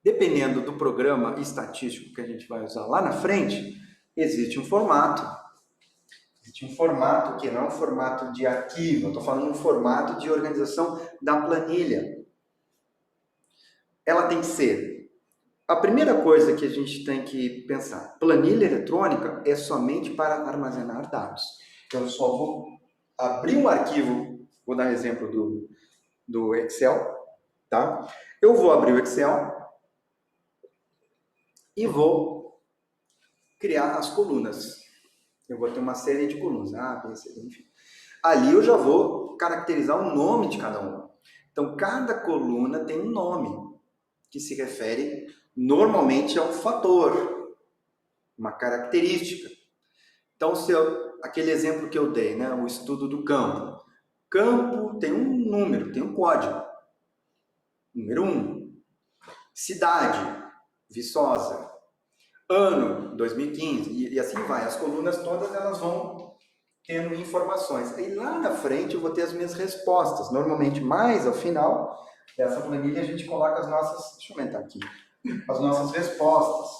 Dependendo do programa estatístico que a gente vai usar lá na frente, existe um formato. Existe um formato que não é um formato de arquivo, eu estou falando um formato de organização da planilha. Ela tem que ser... A primeira coisa que a gente tem que pensar, planilha eletrônica é somente para armazenar dados. Então, eu só vou abrir um arquivo, vou dar exemplo do Excel, tá? Eu vou abrir o Excel e vou criar as colunas. Eu vou ter uma série de colunas, A, B, C, D, enfim. Ali eu já vou caracterizar o nome de cada uma. Então, cada coluna tem um nome, que se refere normalmente a um fator, uma característica. Então, aquele exemplo que eu dei, né, o estudo do campo. Campo tem um número, tem um código. Número 1. Cidade, Viçosa. Ano, 2015. E assim vai. As colunas todas elas vão tendo informações. E lá na frente eu vou ter as minhas respostas. Normalmente, mais ao final dessa planilha, a gente coloca as nossas... Deixa eu aumentar aqui. As nossas respostas.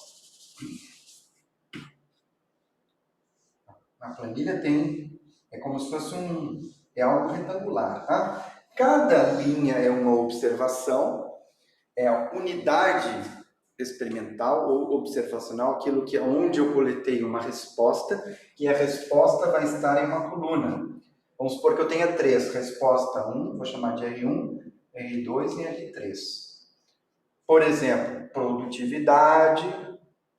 A planilha tem... É como se fosse é algo retangular, tá? Cada linha é uma observação, é a unidade experimental ou observacional, aquilo que onde eu coletei uma resposta, e a resposta vai estar em uma coluna. Vamos supor que eu tenha 3, resposta 1, vou chamar de R1, R2 e R3. Por exemplo, produtividade,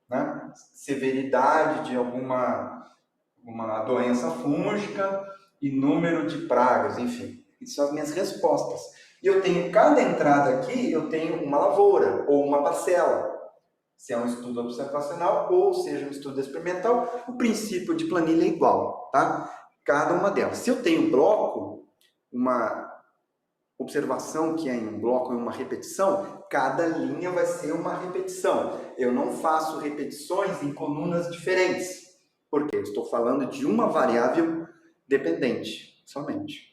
né? Severidade de alguma doença fúngica e número de pragas, enfim. Isso são as minhas respostas. E eu tenho, cada entrada aqui, eu tenho uma lavoura ou uma parcela. Se é um estudo observacional ou seja um estudo experimental, o princípio de planilha é igual, tá? Cada uma delas. Se eu tenho bloco, uma observação que é em um bloco, em uma repetição, cada linha vai ser uma repetição. Eu não faço repetições em colunas diferentes, porque eu estou falando de uma variável dependente, somente.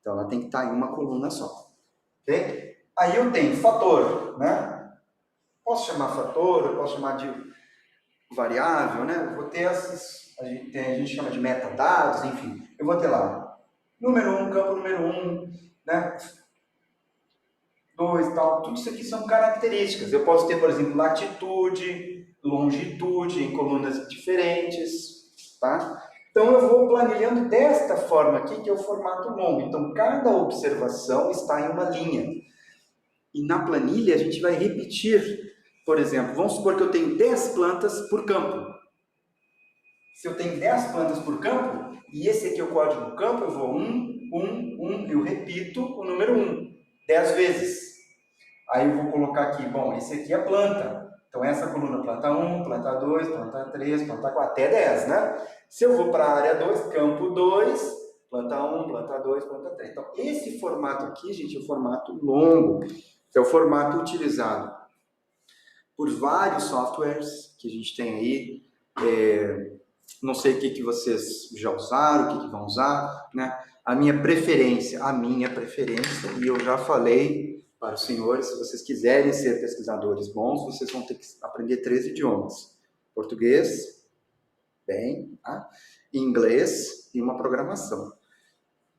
Então, ela tem que estar em uma coluna só. Ok? Aí eu tenho fator, né? Posso chamar fator, eu posso chamar de variável, né? Eu vou ter esses, a gente chama de metadados, enfim. Eu vou ter lá, número 1, campo número 1, né? 2 e tal. Tudo isso aqui são características. Eu posso ter, por exemplo, latitude, longitude em colunas diferentes, tá? Então eu vou planilhando desta forma aqui, que é o formato longo. Então cada observação está em uma linha. E na planilha a gente vai repetir, por exemplo, vamos supor que eu tenho 10 plantas por campo. Se eu tenho 10 plantas por campo, e esse aqui é o código do campo, eu vou 1, eu repito o número 1, 10 vezes. Aí eu vou colocar aqui, bom, esse aqui é a planta. Então essa coluna, planta 1, planta 2, planta 3, planta 4, até 10, né? Se eu vou para a área 2, campo 2, planta 1, planta 2, planta 3. Então esse formato aqui, gente, é o formato longo. É o formato utilizado por vários softwares que a gente tem aí. Não sei o que vocês já usaram, o que vão usar, né? A minha preferência, e eu já falei para os senhores, se vocês quiserem ser pesquisadores bons, vocês vão ter que aprender 3 idiomas. Português, bem, tá? Inglês e uma programação.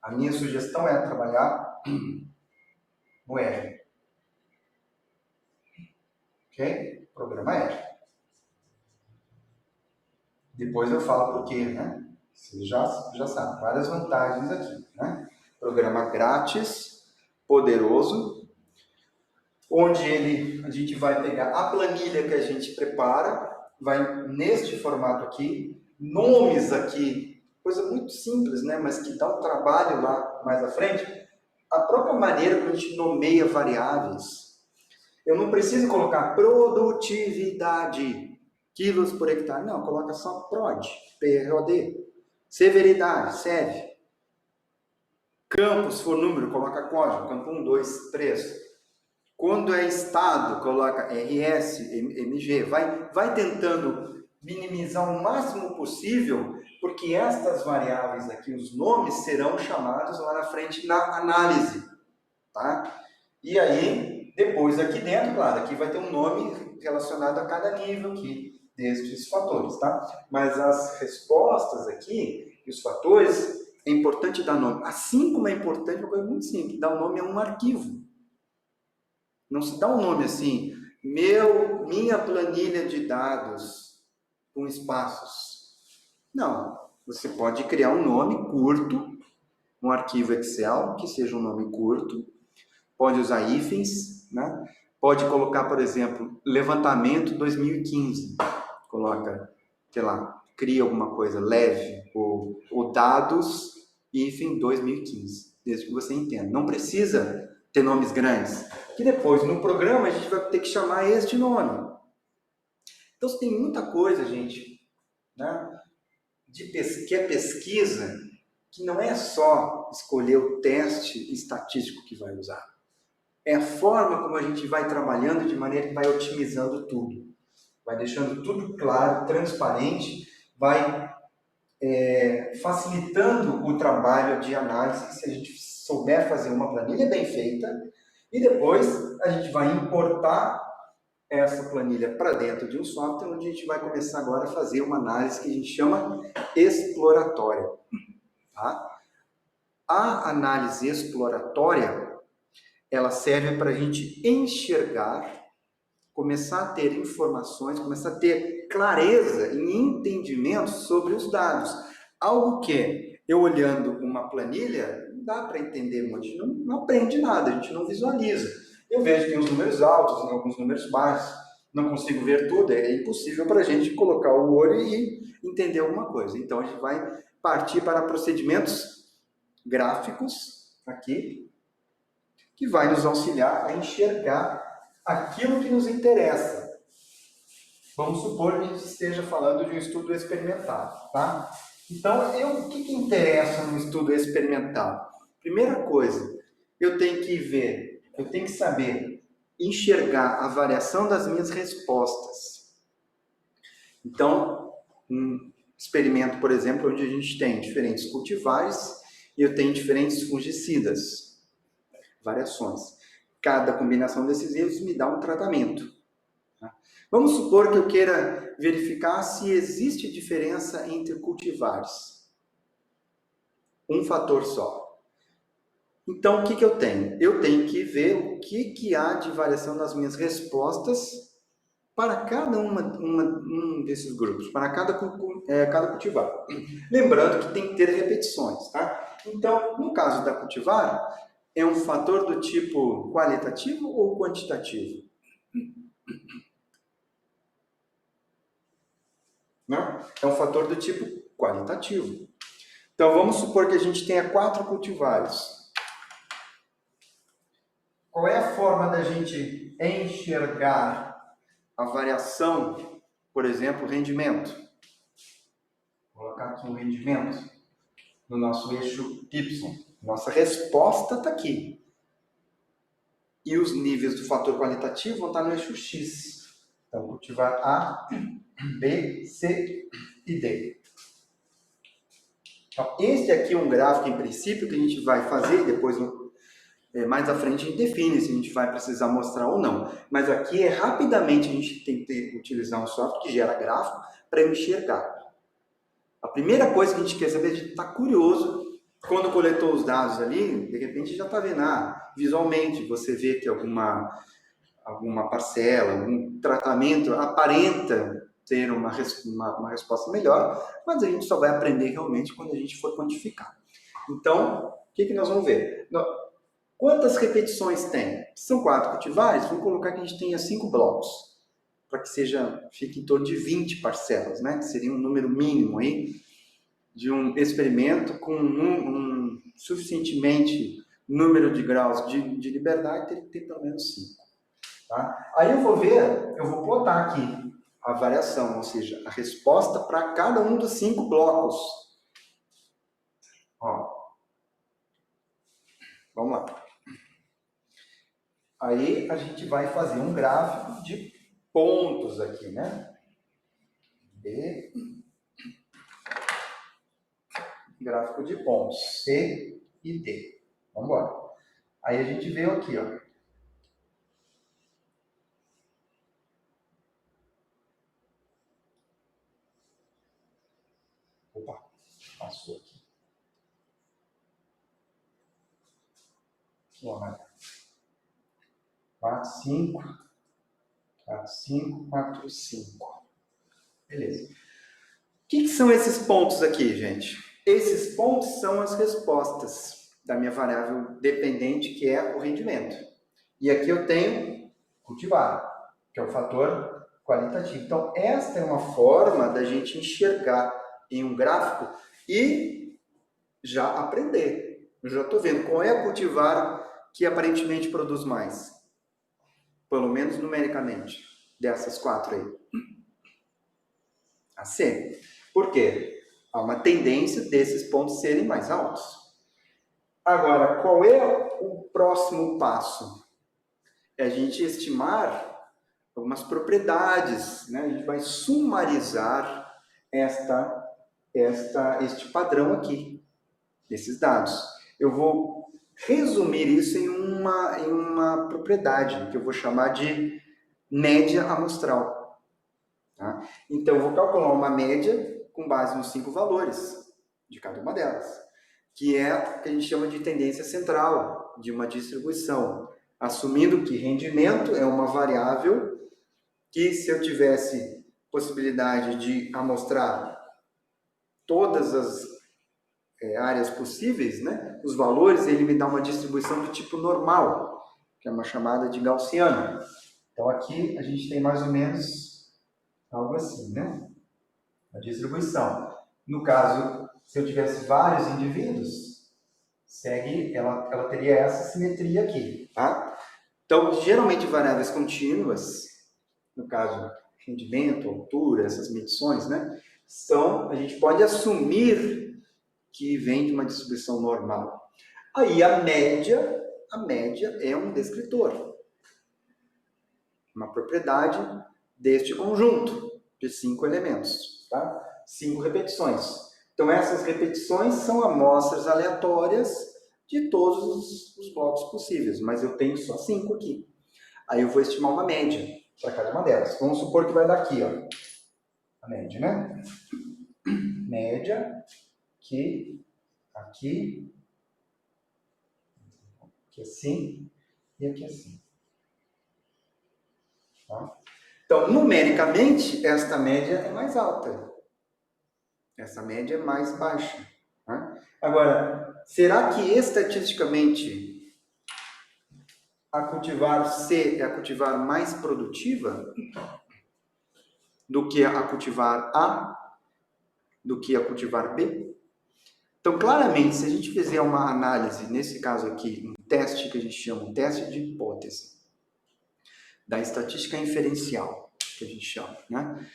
A minha sugestão é trabalhar no R. Ok? Programa R. Depois eu falo por quê, né? Você já sabe, várias vantagens aqui, né? Programa grátis, poderoso, onde a gente vai pegar a planilha que a gente prepara, vai neste formato aqui, nomes aqui, coisa muito simples, né? Mas que dá um trabalho lá mais à frente. A própria maneira como a gente nomeia variáveis. Eu não preciso colocar produtividade, quilos por hectare. Não, coloca só PROD, PROD. Severidade, SEV. Campo, se for número, coloca código. Campo 1, 2, 3. Quando é estado, coloca RS, MG. Vai tentando minimizar o máximo possível, porque estas variáveis aqui, os nomes, serão chamados lá na frente na análise. Tá? E aí, depois aqui dentro, claro, aqui vai ter um nome relacionado a cada nível aqui destes fatores, tá? Mas as respostas aqui, e os fatores, é importante dar nome. Assim como é importante, uma coisa muito simples, dar o nome a um arquivo. Não se dá um nome assim, minha planilha de dados com espaços. Não, você pode criar um nome curto, um arquivo Excel que seja um nome curto, pode usar hífens, né? Pode colocar, por exemplo, levantamento 2015. Coloca, sei lá, cria alguma coisa leve, ou dados, hífen 2015. Desde que você entenda. Não precisa ter nomes grandes. Que depois, no programa, a gente vai ter que chamar este nome. Então, tem muita coisa, gente, né? Que é pesquisa, que não é só escolher o teste estatístico que vai usar. É a forma como a gente vai trabalhando de maneira que vai otimizando tudo. Vai deixando tudo claro, transparente, vai facilitando o trabalho de análise, se a gente souber fazer uma planilha bem feita, e depois a gente vai importar essa planilha para dentro de um software, onde a gente vai começar agora a fazer uma análise que a gente chama exploratória. Tá? A análise exploratória, ela serve para a gente enxergar, começar a ter informações, começar a ter clareza e entendimento sobre os dados. Algo que, eu olhando uma planilha, não dá para entender, a gente não aprende nada, a gente não visualiza. Eu vejo que tem uns números altos, alguns números baixos, não consigo ver tudo, é impossível para a gente colocar o olho e entender alguma coisa. Então, a gente vai partir para procedimentos gráficos aqui, que vai nos auxiliar a enxergar aquilo que nos interessa. Vamos supor que a gente esteja falando de um estudo experimental, tá? Então, o que interessa no estudo experimental? Primeira coisa, eu tenho que saber enxergar a variação das minhas respostas. Então, um experimento, por exemplo, onde a gente tem diferentes cultivares e eu tenho diferentes fungicidas, variações. Cada combinação desses erros me dá um tratamento. Tá? Vamos supor que eu queira verificar se existe diferença entre cultivares. Um fator só. Então, o que eu tenho? Eu tenho que ver o que há de variação nas minhas respostas para cada um desses grupos, para cada cultivar. Lembrando que tem que ter repetições, tá? Então, no caso da cultivar, é um fator do tipo qualitativo ou quantitativo? Não? É um fator do tipo qualitativo. Então, vamos supor que a gente tenha 4 cultivares. Qual é a forma da gente enxergar a variação, por exemplo, rendimento? Vou colocar aqui um rendimento no nosso eixo Y. Nossa resposta está aqui. E os níveis do fator qualitativo vão estar no eixo X. Então, cultivar A, B, C e D. Então, este aqui é um gráfico, em princípio, que a gente vai fazer, depois mais à frente a gente define se a gente vai precisar mostrar ou não. Mas aqui rapidamente a gente tem que utilizar um software que gera gráfico para eu enxergar. A primeira coisa que a gente quer saber, a gente está curioso, quando coletou os dados ali, de repente já está vendo, visualmente, você vê que alguma parcela, algum tratamento aparenta ter uma resposta melhor, mas a gente só vai aprender realmente quando a gente for quantificar. Então, o que nós vamos ver? Quantas repetições tem? São 4 cultivares, vamos colocar que a gente tenha 5 blocos, para que fique em torno de 20 parcelas, né? Que seria um número mínimo aí de um experimento com um suficientemente número de graus de liberdade, teria que ter pelo menos 5. Tá? Aí eu vou plotar aqui a variação, ou seja, a resposta para cada um dos 5 blocos. Ó. Vamos lá. Aí a gente vai fazer um gráfico de pontos aqui, né? B. Gráfico de pontos, C e D. Vamos embora. Aí a gente veio aqui, ó. Opa, passou aqui. Vamos lá. 4, 5. 4, 5, 4, 5. Beleza. O que são esses pontos aqui, gente? Esses pontos são as respostas da minha variável dependente, que é o rendimento. E aqui eu tenho cultivar, que é o fator qualitativo. Então, esta é uma forma da gente enxergar em um gráfico e já aprender. Eu já estou vendo qual é a cultivar que aparentemente produz mais. Pelo menos numericamente, dessas 4 aí. A C. Por quê? Há uma tendência desses pontos serem mais altos. Agora, qual é o próximo passo? É a gente estimar algumas propriedades, né? A gente vai sumarizar este padrão aqui, desses dados. Eu vou resumir isso em uma propriedade, que eu vou chamar de média amostral. Tá? Então, eu vou calcular uma média com base nos 5 valores de cada uma delas, que é o que a gente chama de tendência central de uma distribuição, assumindo que rendimento é uma variável que, se eu tivesse possibilidade de amostrar todas as áreas possíveis, né, os valores, ele me dá uma distribuição do tipo normal, que é uma chamada de gaussiana. Então, aqui a gente tem mais ou menos algo assim, né? A distribuição. No caso, se eu tivesse vários indivíduos, ela teria essa simetria aqui, tá? Então, geralmente variáveis contínuas, no caso, rendimento, altura, essas medições, né? A gente pode assumir que vem de uma distribuição normal. Aí a média é um descritor, uma propriedade deste conjunto de 5 elementos, tá? 5 repetições. Então, essas repetições são amostras aleatórias de todos os blocos possíveis, mas eu tenho só 5 aqui. Aí eu vou estimar uma média para cada uma delas. Vamos supor que vai dar aqui, ó, a média, né? Média, aqui assim e aqui assim. Tá? Então, numericamente, esta média é mais alta. Essa média é mais baixa. Né? Agora, será que estatisticamente a cultivar C é a cultivar mais produtiva do que a cultivar A, do que a cultivar B? Então, claramente, se a gente fizer uma análise, nesse caso aqui, um teste que a gente chama um teste de hipótese, da estatística inferencial, que a gente chama, né?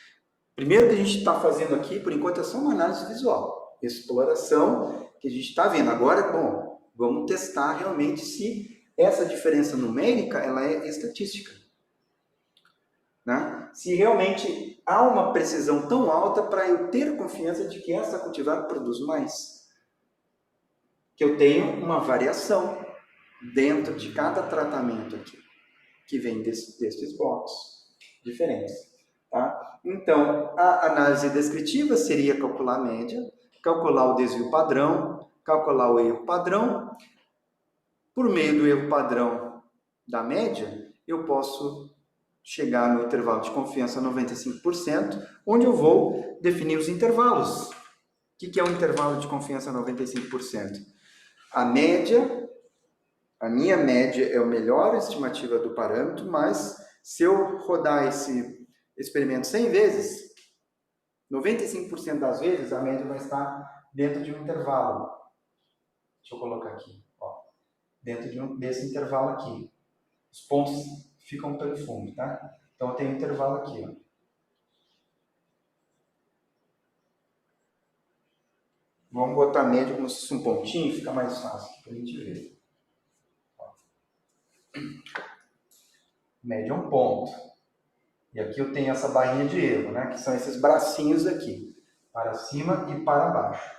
Primeiro que a gente está fazendo aqui, por enquanto, é só uma análise visual, exploração que a gente está vendo. Agora, bom, vamos testar realmente se essa diferença numérica ela é estatística. Né? Se realmente há uma precisão tão alta para eu ter confiança de que essa cultivar produz mais. Que eu tenho uma variação dentro de cada tratamento aqui, que vem desses blocos diferentes. Tá? Então, a análise descritiva seria calcular a média, calcular o desvio padrão, calcular o erro padrão. Por meio do erro padrão da média, eu posso chegar no intervalo de confiança 95%, onde eu vou definir os intervalos. O que é um intervalo de confiança 95%? A média, a minha média é a melhor estimativa do parâmetro, mas se eu rodar esse experimento 100 vezes, 95% das vezes a média vai estar dentro de um intervalo. Deixa eu colocar aqui, ó, dentro desse intervalo aqui. Os pontos ficam pelo fundo, tá? Então eu tenho um intervalo aqui, ó. Vamos botar a média como se fosse um pontinho, fica mais fácil para a gente ver. Média é um ponto. E aqui eu tenho essa barrinha de erro, né? Que são esses bracinhos aqui, para cima e para baixo.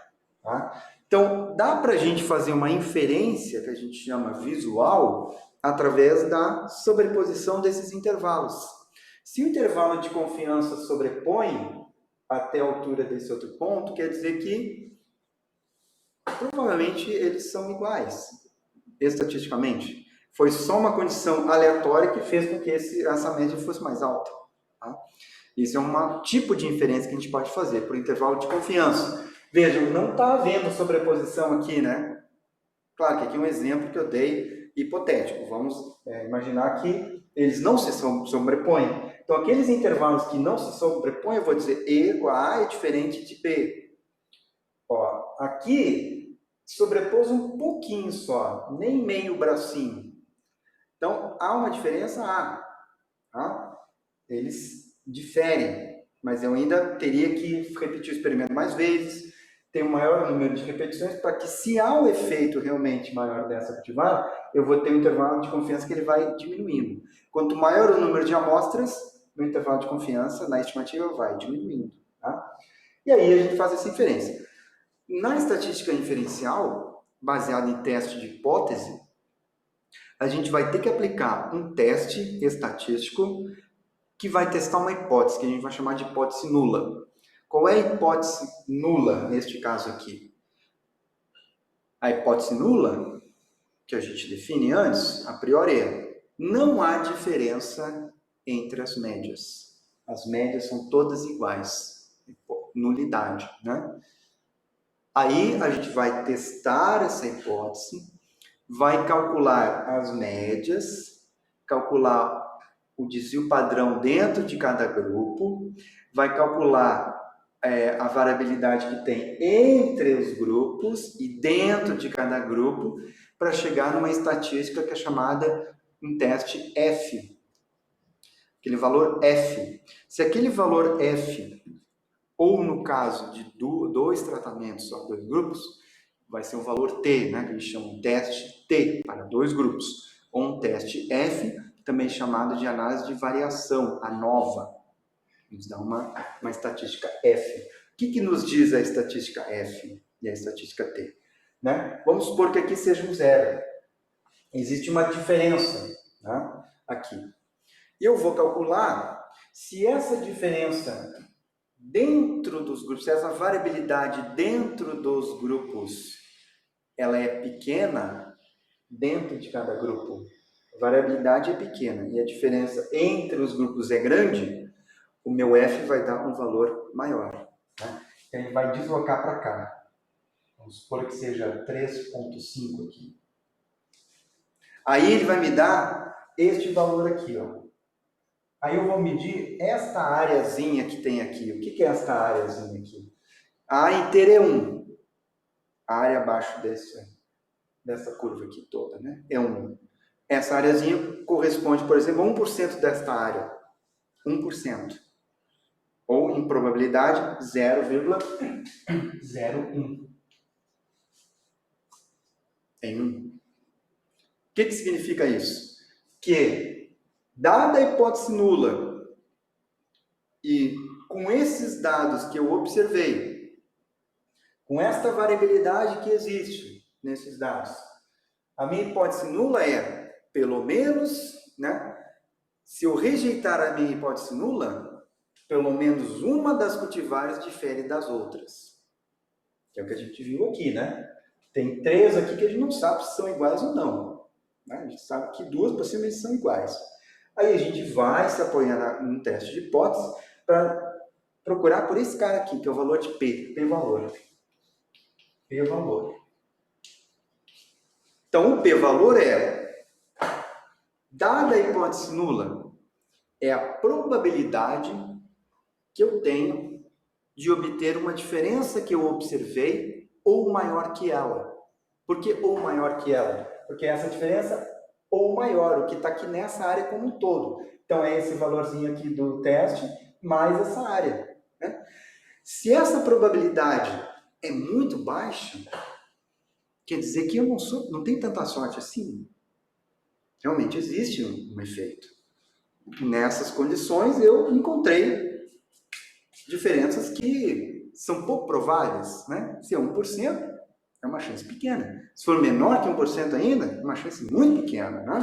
Tá? Então, dá para a gente fazer uma inferência, que a gente chama visual, através da sobreposição desses intervalos. Se o intervalo de confiança sobrepõe até a altura desse outro ponto, quer dizer que provavelmente eles são iguais, estatisticamente. Foi só uma condição aleatória que fez com que essa média fosse mais alta. Tá? Isso é um tipo de inferência que a gente pode fazer por intervalo de confiança. Vejam, não está havendo sobreposição aqui, né? Claro que aqui é um exemplo que eu dei hipotético. Vamos imaginar que eles não se sobrepõem. Então, aqueles intervalos que não se sobrepõem, eu vou dizer E igual a A é diferente de B. Ó, aqui sobrepôs um pouquinho só, nem meio bracinho. Então, há uma diferença A. Tá? Eles diferem, mas eu ainda teria que repetir o experimento mais vezes, ter um maior número de repetições, para que se há um efeito realmente maior dessa cultivar, eu vou ter um intervalo de confiança que ele vai diminuindo. Quanto maior o número de amostras, o intervalo de confiança na estimativa vai diminuindo. Tá? E aí a gente faz essa inferência. Na estatística inferencial, baseada em teste de hipótese, a gente vai ter que aplicar um teste estatístico que vai testar uma hipótese, que a gente vai chamar de hipótese nula. Qual é a hipótese nula neste caso aqui? A hipótese nula, que a gente define antes, a priori é: não há diferença entre as médias. As médias são todas iguais. Nulidade, né? Aí a gente vai testar essa hipótese, vai calcular as médias, calcular o desvio padrão dentro de cada grupo, vai calcular a variabilidade que tem entre os grupos e dentro de cada grupo, para chegar numa estatística que é chamada um teste F. Aquele valor F. Se aquele valor F, ou no caso de dois tratamentos, só dois grupos, vai ser um valor T, né, que eles chamam de teste T, para dois grupos. Ou um teste F, também chamado de análise de variação, ANOVA. Nos dá uma estatística F. que nos diz a estatística F e a estatística T? Né? Vamos supor que aqui seja um zero. Existe uma diferença, né? Aqui. E eu vou calcular se essa diferença dentro dos grupos, se essa variabilidade dentro dos grupos, ela é pequena, dentro de cada grupo, a variabilidade é pequena e a diferença entre os grupos é grande, o meu F vai dar um valor maior. Né? Então, ele vai deslocar para cá. Vamos supor que seja 3,5 aqui. Aí ele vai me dar este valor aqui, ó. Aí eu vou medir esta areazinha que tem aqui. O que é esta areazinha aqui? A área inteira é 1. A área abaixo dessa curva aqui toda, né? É 1. Essa areazinha corresponde, por exemplo, a 1% desta área. 1%. Ou, em probabilidade, 0,01. Em 1. O que significa isso? Que, dada a hipótese nula, e com esses dados que eu observei, com esta variabilidade que existe nesses dados, a minha hipótese nula é, pelo menos, né, se eu rejeitar a minha hipótese nula, pelo menos uma das cultivares difere das outras. Que é o que a gente viu aqui, né? Tem 3 aqui que a gente não sabe se são iguais ou não. Né? A gente sabe que 2 possivelmente são iguais. Aí a gente vai se apoiar num teste de hipótese para procurar por esse cara aqui, que é o valor de p-valor. P-valor. Então, o p-valor é, dada a hipótese nula, é a probabilidade que eu tenho de obter uma diferença que eu observei ou maior que ela. Por que ou maior que ela? Porque essa diferença ou maior, o que está aqui nessa área como um todo. Então, é esse valorzinho aqui do teste mais essa área. Né? Se essa probabilidade é muito baixa, quer dizer que eu não tenho tanta sorte assim. Realmente existe um efeito. Nessas condições, eu encontrei diferenças que são pouco prováveis. Né? Se é 1%, é uma chance pequena. Se for menor que 1% ainda, é uma chance muito pequena. Né?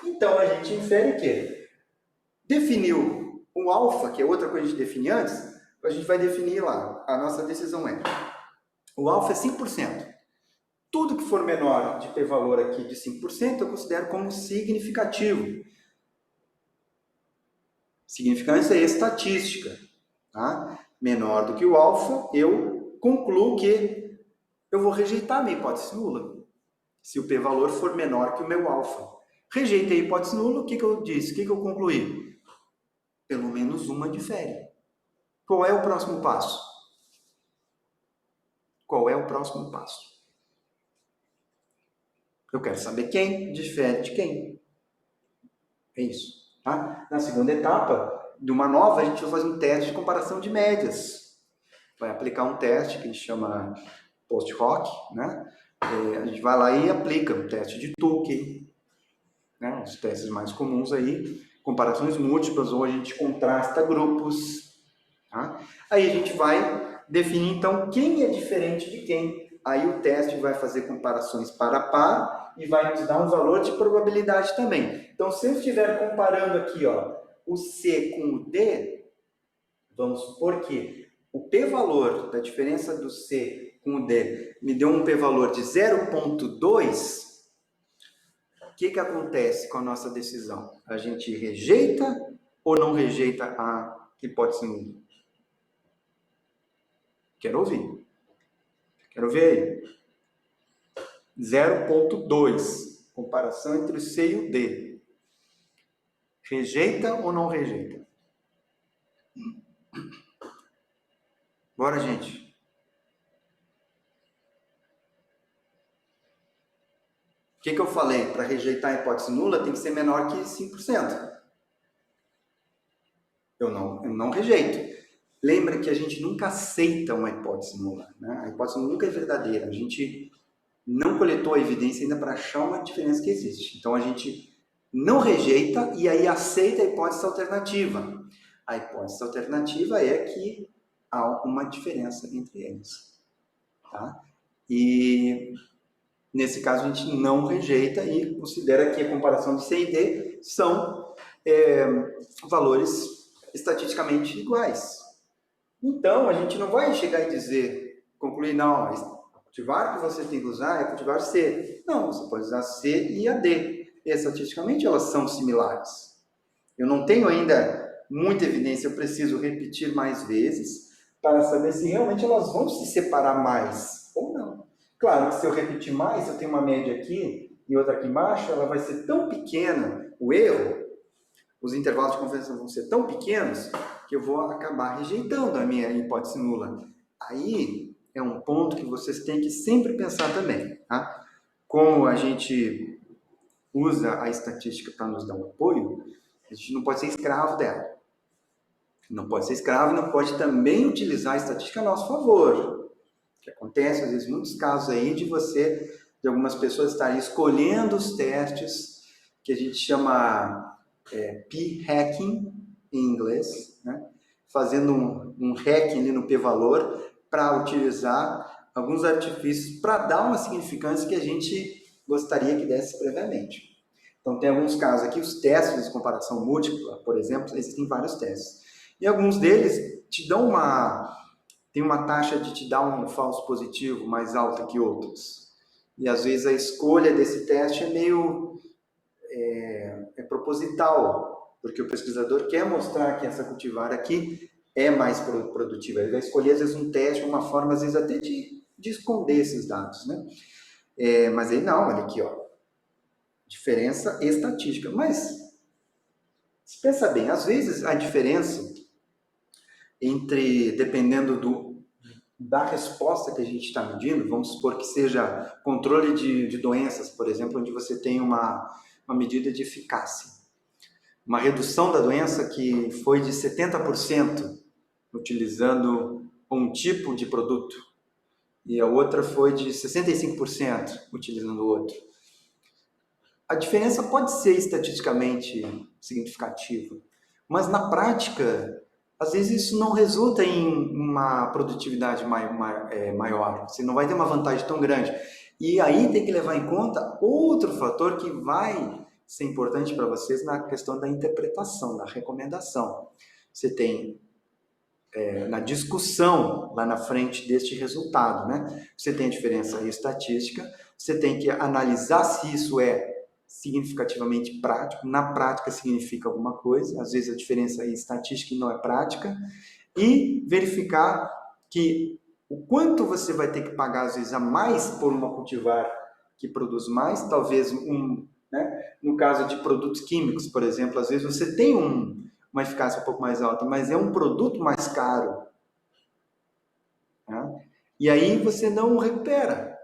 Então, a gente infere que definiu o alfa, que é outra coisa que a gente define antes, a gente vai definir lá. A nossa decisão é, o alfa é 5%. Tudo que for menor de p-valor aqui de 5%, eu considero como significativo. Significância é estatística. Tá? Menor do que o alfa, eu concluo que eu vou rejeitar a minha hipótese nula. Se o p-valor for menor que o meu alfa. Rejeitei a hipótese nula, o que eu disse? O que eu concluí? Pelo menos uma difere. Qual é o próximo passo? Qual é o próximo passo? Eu quero saber quem difere de quem. É isso. Tá? Na segunda etapa de uma nova, a gente vai fazer um teste de comparação de médias. Vai aplicar um teste que a gente chama post-hoc, né? A gente vai lá e aplica um teste de Tukey, né? Os testes mais comuns aí, comparações múltiplas, ou a gente contrasta grupos. Tá? Aí a gente vai definir, então, quem é diferente de quem. Aí o teste vai fazer comparações par a par e vai nos dar um valor de probabilidade também. Então, se eu estiver comparando aqui, ó, o C com o D, vamos supor que o p-valor da diferença do C com o D me deu um p-valor de 0,2, o que acontece com a nossa decisão? A gente rejeita ou não rejeita a hipótese nula? Quero ouvir. Quero ver aí. 0,2. Comparação entre o C e o D. Rejeita ou não rejeita? Bora, gente. O que eu falei? Para rejeitar a hipótese nula tem que ser menor que 5%. Eu não rejeito. Lembra que a gente nunca aceita uma hipótese nula. Né? A hipótese nunca é verdadeira. A gente não coletou a evidência ainda para achar uma diferença que existe. Então, a gente não rejeita e aí aceita a hipótese alternativa. A hipótese alternativa é que há uma diferença entre eles. Tá? E nesse caso a gente não rejeita e considera que a comparação de C e D são valores estatisticamente iguais. Então a gente não vai chegar e dizer, concluir, não, a cultivar que você tem que usar é a cultivar C. Não, você pode usar C e a D. E estatisticamente elas são similares. Eu não tenho ainda muita evidência, eu preciso repetir mais vezes para saber se realmente elas vão se separar mais ou não. Claro que se eu repetir mais, se eu tenho uma média aqui e outra aqui embaixo, ela vai ser tão pequena, o erro, os intervalos de confiança vão ser tão pequenos que eu vou acabar rejeitando a minha hipótese nula. Aí é um ponto que vocês têm que sempre pensar também. Tá? Como a gente usa a estatística para nos dar um apoio, a gente não pode ser escravo dela. Não pode ser escravo e não pode também utilizar a estatística a nosso favor. Que acontece, às vezes, muitos casos aí de algumas pessoas estarem escolhendo os testes que a gente chama p-hacking em inglês, né? Fazendo um hacking ali no p-valor para utilizar alguns artifícios para dar uma significância que a gente gostaria que desse previamente. Então, tem alguns casos aqui, os testes de comparação múltipla, por exemplo, existem vários testes. E alguns deles te dão tem uma taxa de te dar um falso positivo mais alta que outros. E às vezes a escolha desse teste é meio proposital, porque o pesquisador quer mostrar que essa cultivar aqui é mais produtiva. Ele vai escolher às vezes um teste, uma forma às vezes até de esconder esses dados, né? Mas aí não, olha aqui, ó. Diferença estatística. Mas, se pensa bem, às vezes a diferença dependendo da resposta que a gente está medindo, vamos supor que seja controle de doenças, por exemplo, onde você tem uma medida de eficácia. Uma redução da doença que foi de 70% utilizando um tipo de produto e a outra foi de 65% utilizando o outro. A diferença pode ser estatisticamente significativa, mas na prática, às vezes isso não resulta em uma produtividade maior. Você não vai ter uma vantagem tão grande. E aí tem que levar em conta outro fator que vai ser importante para vocês na questão da interpretação, da recomendação. Você tem na discussão lá na frente deste resultado, né? Você tem a diferença estatística, você tem que analisar se isso é significativamente prático, na prática significa alguma coisa, às vezes a diferença é estatística e não é prática, e verificar que o quanto você vai ter que pagar, às vezes, a mais por uma cultivar que produz mais, talvez no caso de produtos químicos, por exemplo, às vezes você tem uma eficácia um pouco mais alta, mas é um produto mais caro. Né? E aí você não recupera.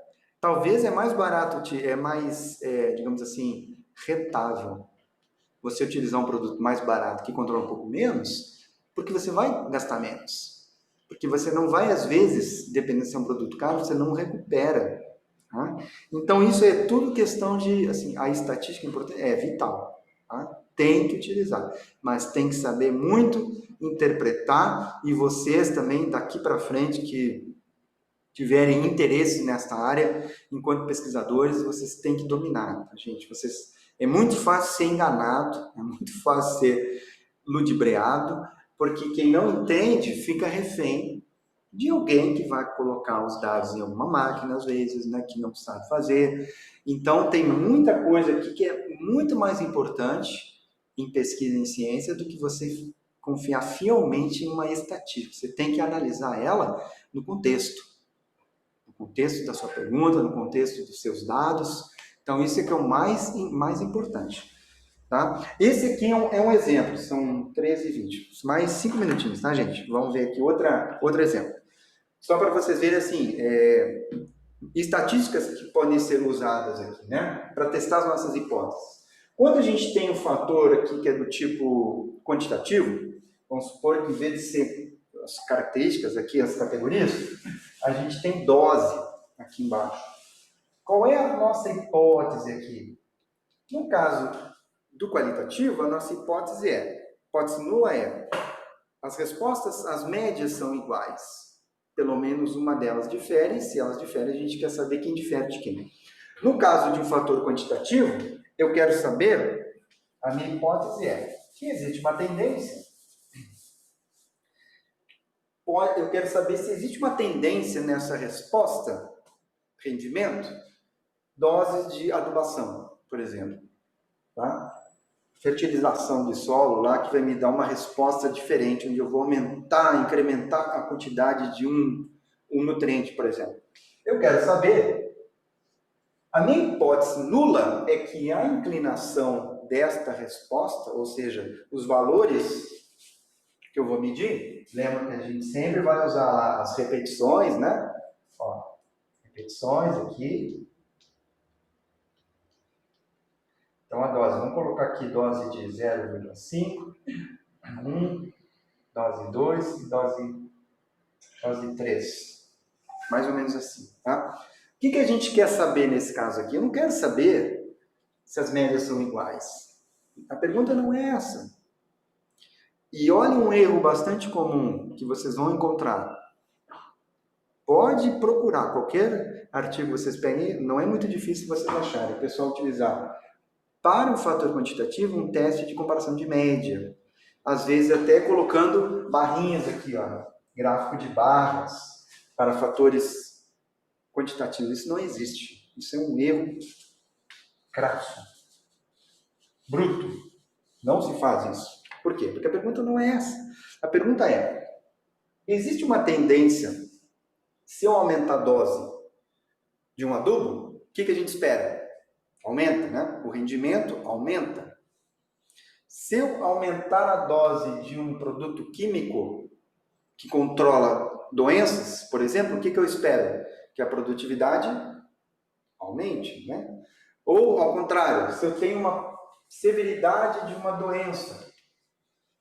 Talvez é mais barato, digamos assim, rentável você utilizar um produto mais barato que controla um pouco menos, porque você vai gastar menos. Porque você não vai, às vezes, dependendo se é um produto caro, você não recupera. Tá? Então, isso é tudo questão de, assim, a estatística é vital. Tá? Tem que utilizar, mas tem que saber muito interpretar, e vocês também, daqui para frente, que tiverem interesse nesta área, enquanto pesquisadores, vocês têm que dominar, tá, gente? É muito fácil ser enganado, é muito fácil ser ludibriado, porque quem não entende fica refém de alguém que vai colocar os dados em alguma máquina, às vezes, né, que não sabe fazer. Então, tem muita coisa aqui que é muito mais importante em pesquisa em ciência do que você confiar fielmente em uma estatística. Você tem que analisar ela no contexto da sua pergunta, no contexto dos seus dados. Então, isso é que é o mais importante. Tá? Esse aqui é um exemplo, são 13 vídeos, mais 5 minutinhos, tá, gente? Vamos ver aqui outro exemplo. Só para vocês verem, assim, estatísticas que podem ser usadas aqui, né? Para testar as nossas hipóteses. Quando a gente tem um fator aqui que é do tipo quantitativo, vamos supor que em vez de ser as características aqui, as categorias, a gente tem dose aqui embaixo. Qual é a nossa hipótese aqui? No caso do qualitativo, a nossa hipótese nula é as respostas, as médias são iguais. Pelo menos uma delas difere, e se elas diferem, a gente quer saber quem difere de quem. No caso de um fator quantitativo, eu quero saber, a minha hipótese é que existe uma tendência. Eu quero saber se existe uma tendência nessa resposta, rendimento, doses de adubação, por exemplo. Tá? Fertilização de solo lá, que vai me dar uma resposta diferente, onde eu vou aumentar, incrementar a quantidade de um nutriente, por exemplo. Eu quero saber, a minha hipótese nula é que a inclinação desta resposta, ou seja, os valores que eu vou medir, lembra que a gente sempre vai usar lá as repetições, né? Ó, repetições aqui. Então, a dose, vamos colocar aqui dose de 0,5, 1, dose 2 e dose 3. Mais ou menos assim, tá? O que a gente quer saber nesse caso aqui? Eu não quero saber se as médias são iguais. A pergunta não é essa. E olha um erro bastante comum que vocês vão encontrar. Pode procurar qualquer artigo que vocês peguem, não é muito difícil vocês acharem. O pessoal utilizar para um fator quantitativo um teste de comparação de média. Às vezes até colocando barrinhas aqui, ó, gráfico de barras para fatores quantitativos. Isso não existe. Isso é um erro crasso, bruto. Não se faz isso. Por quê? Porque a pergunta não é essa. A pergunta é, existe uma tendência, se eu aumentar a dose de um adubo, o que a gente espera? Aumenta, né? O rendimento aumenta. Se eu aumentar a dose de um produto químico que controla doenças, por exemplo, o que eu espero? Que a produtividade aumente, né? Ou, ao contrário, se eu tenho uma severidade de uma doença,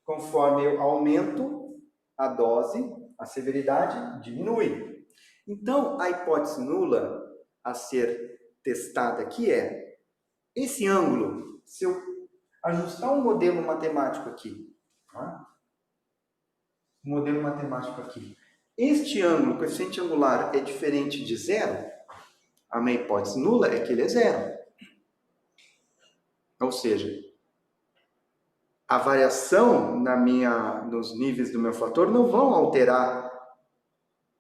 conforme eu aumento a dose, a severidade diminui. Então, a hipótese nula a ser testada aqui é esse ângulo, se eu ajustar um modelo matemático aqui, tá? Um modelo matemático aqui, este ângulo, coeficiente angular, é diferente de zero, a minha hipótese nula é que ele é zero. Ou seja, a variação nos níveis do meu fator não vão alterar,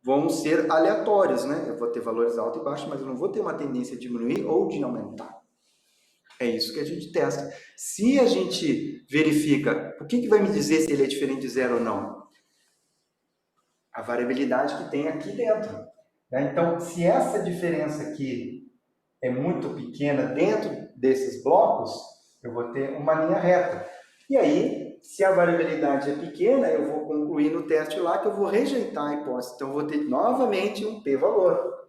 vão ser aleatórios, né? Eu vou ter valores altos e baixos, mas eu não vou ter uma tendência a diminuir ou de aumentar. É isso que a gente testa. Se a gente verifica, o que vai me dizer se ele é diferente de zero ou não? A variabilidade que tem aqui dentro. Né? Então, se essa diferença aqui é muito pequena dentro desses blocos, eu vou ter uma linha reta. E aí, se a variabilidade é pequena, eu vou concluir no teste lá que eu vou rejeitar a hipótese. Então, eu vou ter novamente um p-valor.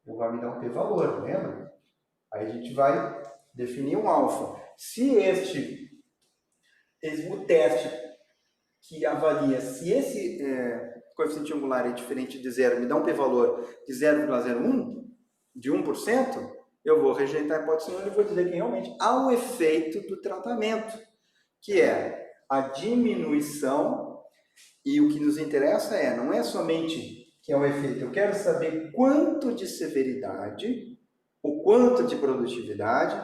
Eu vou me dar um p-valor, lembra? Aí a gente vai definir um alfa. Se o teste que avalia se esse coeficiente angular é diferente de zero, me dá um p-valor de 0,01, de 1%, eu vou rejeitar a hipótese nula e vou dizer que realmente há um efeito do tratamento, que é a diminuição, e o que nos interessa não é somente que é um efeito, eu quero saber quanto de severidade, o quanto de produtividade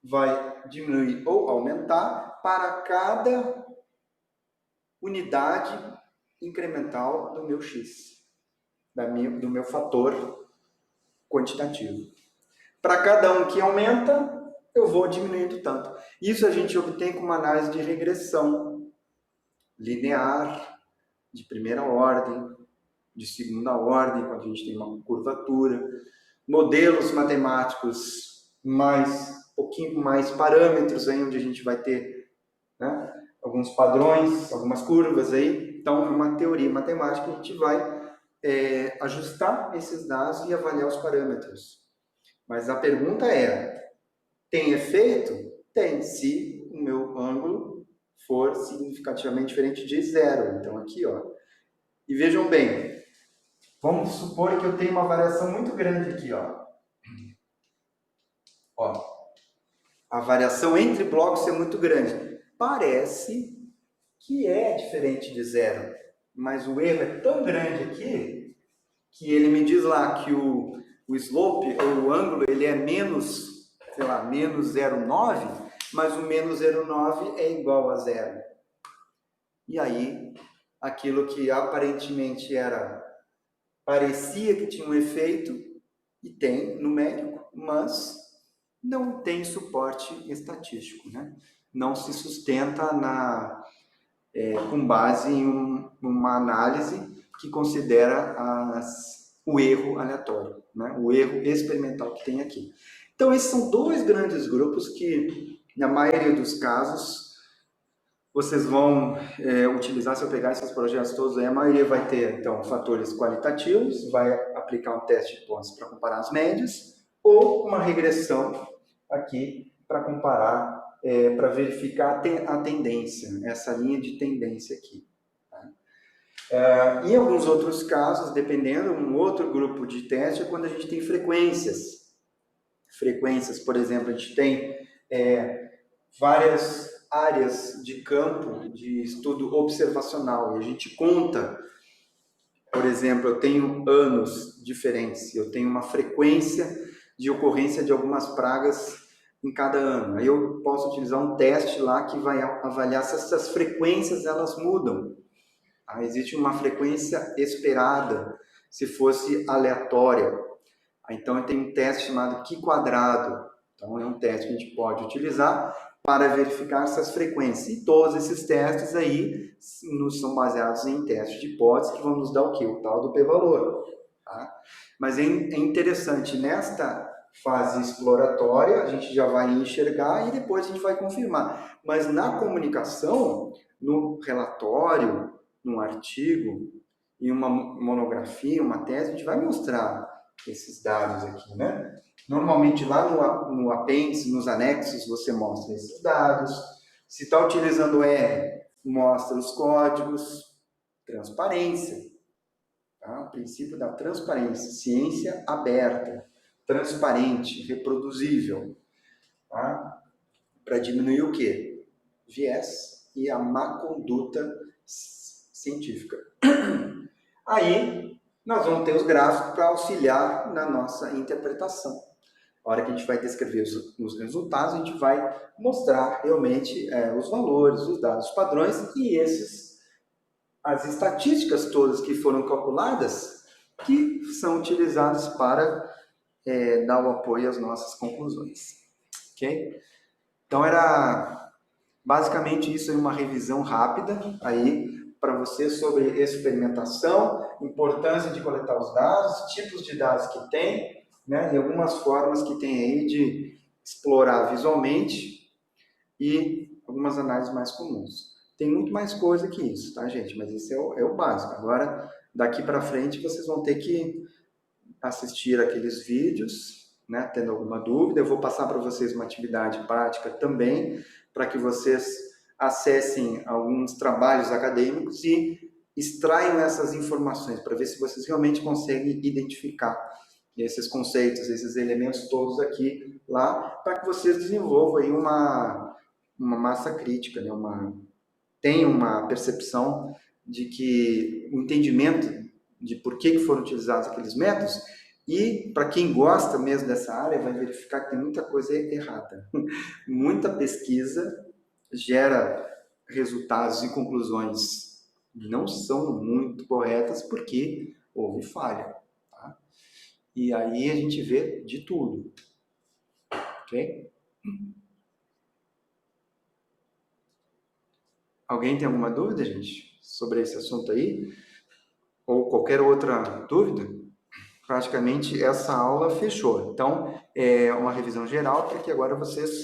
vai diminuir ou aumentar para cada unidade incremental do meu X, do meu fator quantitativo. Para cada um que aumenta, eu vou diminuindo tanto. Isso a gente obtém com uma análise de regressão linear, de primeira ordem, de segunda ordem, quando a gente tem uma curvatura, modelos matemáticos um pouquinho mais parâmetros, aí onde a gente vai ter, né, alguns padrões, algumas curvas aí. Então, é uma teoria matemática, a gente vai ajustar esses dados e avaliar os parâmetros. Mas a pergunta é, tem efeito? Tem, se o meu ângulo for significativamente diferente de zero. Então, aqui, ó. E vejam bem, vamos supor que eu tenho uma variação muito grande aqui, ó. Ó, a variação entre blocos é muito grande. Parece que é diferente de zero, mas o erro é tão grande aqui que ele me diz lá que o slope, ou o ângulo, ele é menos, sei lá, menos 0,9, mas o menos 0,9 é igual a zero. E aí, aquilo que aparentemente parecia que tinha um efeito, e tem numérico, mas não tem suporte estatístico, né? Não se sustenta com base em uma análise que considera o erro aleatório, né? O erro experimental que tem aqui. Então, esses são dois grandes grupos que, na maioria dos casos, vocês vão utilizar. Se eu pegar esses projetos todos aí, a maioria vai ter, então, fatores qualitativos, vai aplicar um teste de hipótese para comparar as médias, ou uma regressão aqui para comparar, para verificar a tendência, essa linha de tendência aqui. Tá? Em alguns outros casos, dependendo, um outro grupo de teste é quando a gente tem frequências. Frequências, por exemplo, a gente tem várias áreas de campo de estudo observacional e a gente conta, por exemplo, eu tenho anos diferentes, eu tenho uma frequência de ocorrência de algumas pragas em cada ano. Aí eu posso utilizar um teste lá que vai avaliar se essas frequências elas mudam. Existe uma frequência esperada se fosse aleatória. Então eu tenho um teste chamado Q². Então é um teste que a gente pode utilizar para verificar essas frequências. E todos esses testes aí são baseados em testes de hipótese que vão nos dar o quê? O tal do p-valor. Tá? Mas é interessante, nesta fase exploratória, a gente já vai enxergar e depois a gente vai confirmar. Mas na comunicação, no relatório, num artigo, em uma monografia, uma tese, a gente vai mostrar esses dados aqui, né? Normalmente lá no apêndice, nos anexos, você mostra esses dados. Se está utilizando R, mostra os códigos. Transparência. Tá? O princípio da transparência. Ciência aberta, transparente, reproduzível. Tá? Para diminuir o quê? Viés e a má conduta científica. Aí, nós vamos ter os gráficos para auxiliar na nossa interpretação. A hora que a gente vai descrever os resultados, a gente vai mostrar realmente os valores, os dados, os padrões e as estatísticas todas que foram calculadas que são utilizadas para dar o apoio às nossas conclusões. Ok? Então, era basicamente isso, uma revisão rápida aí para você sobre experimentação, importância de coletar os dados, tipos de dados que tem, né, e algumas formas que tem aí de explorar visualmente e algumas análises mais comuns. Tem muito mais coisa que isso, tá, gente? Mas esse é o básico. Agora, daqui para frente, vocês vão ter que assistir aqueles vídeos, né, tendo alguma dúvida. Eu vou passar para vocês uma atividade prática também, para que vocês acessem alguns trabalhos acadêmicos e extraiam essas informações, para ver se vocês realmente conseguem identificar esses conceitos, esses elementos todos aqui lá, para que vocês desenvolvam aí uma massa crítica, né? Tenham uma percepção de que o entendimento de por que foram utilizados aqueles métodos, e para quem gosta mesmo dessa área, vai verificar que tem muita coisa errada. Muita pesquisa gera resultados e conclusões que não são muito corretas porque houve falha. Tá? E aí a gente vê de tudo. Ok? Alguém tem alguma dúvida, gente, sobre esse assunto aí? Ou qualquer outra dúvida? Praticamente essa aula fechou. Então, é uma revisão geral para que agora vocês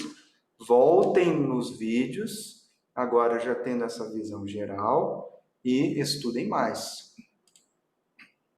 voltem nos vídeos, agora já tendo essa visão geral, e estudem mais.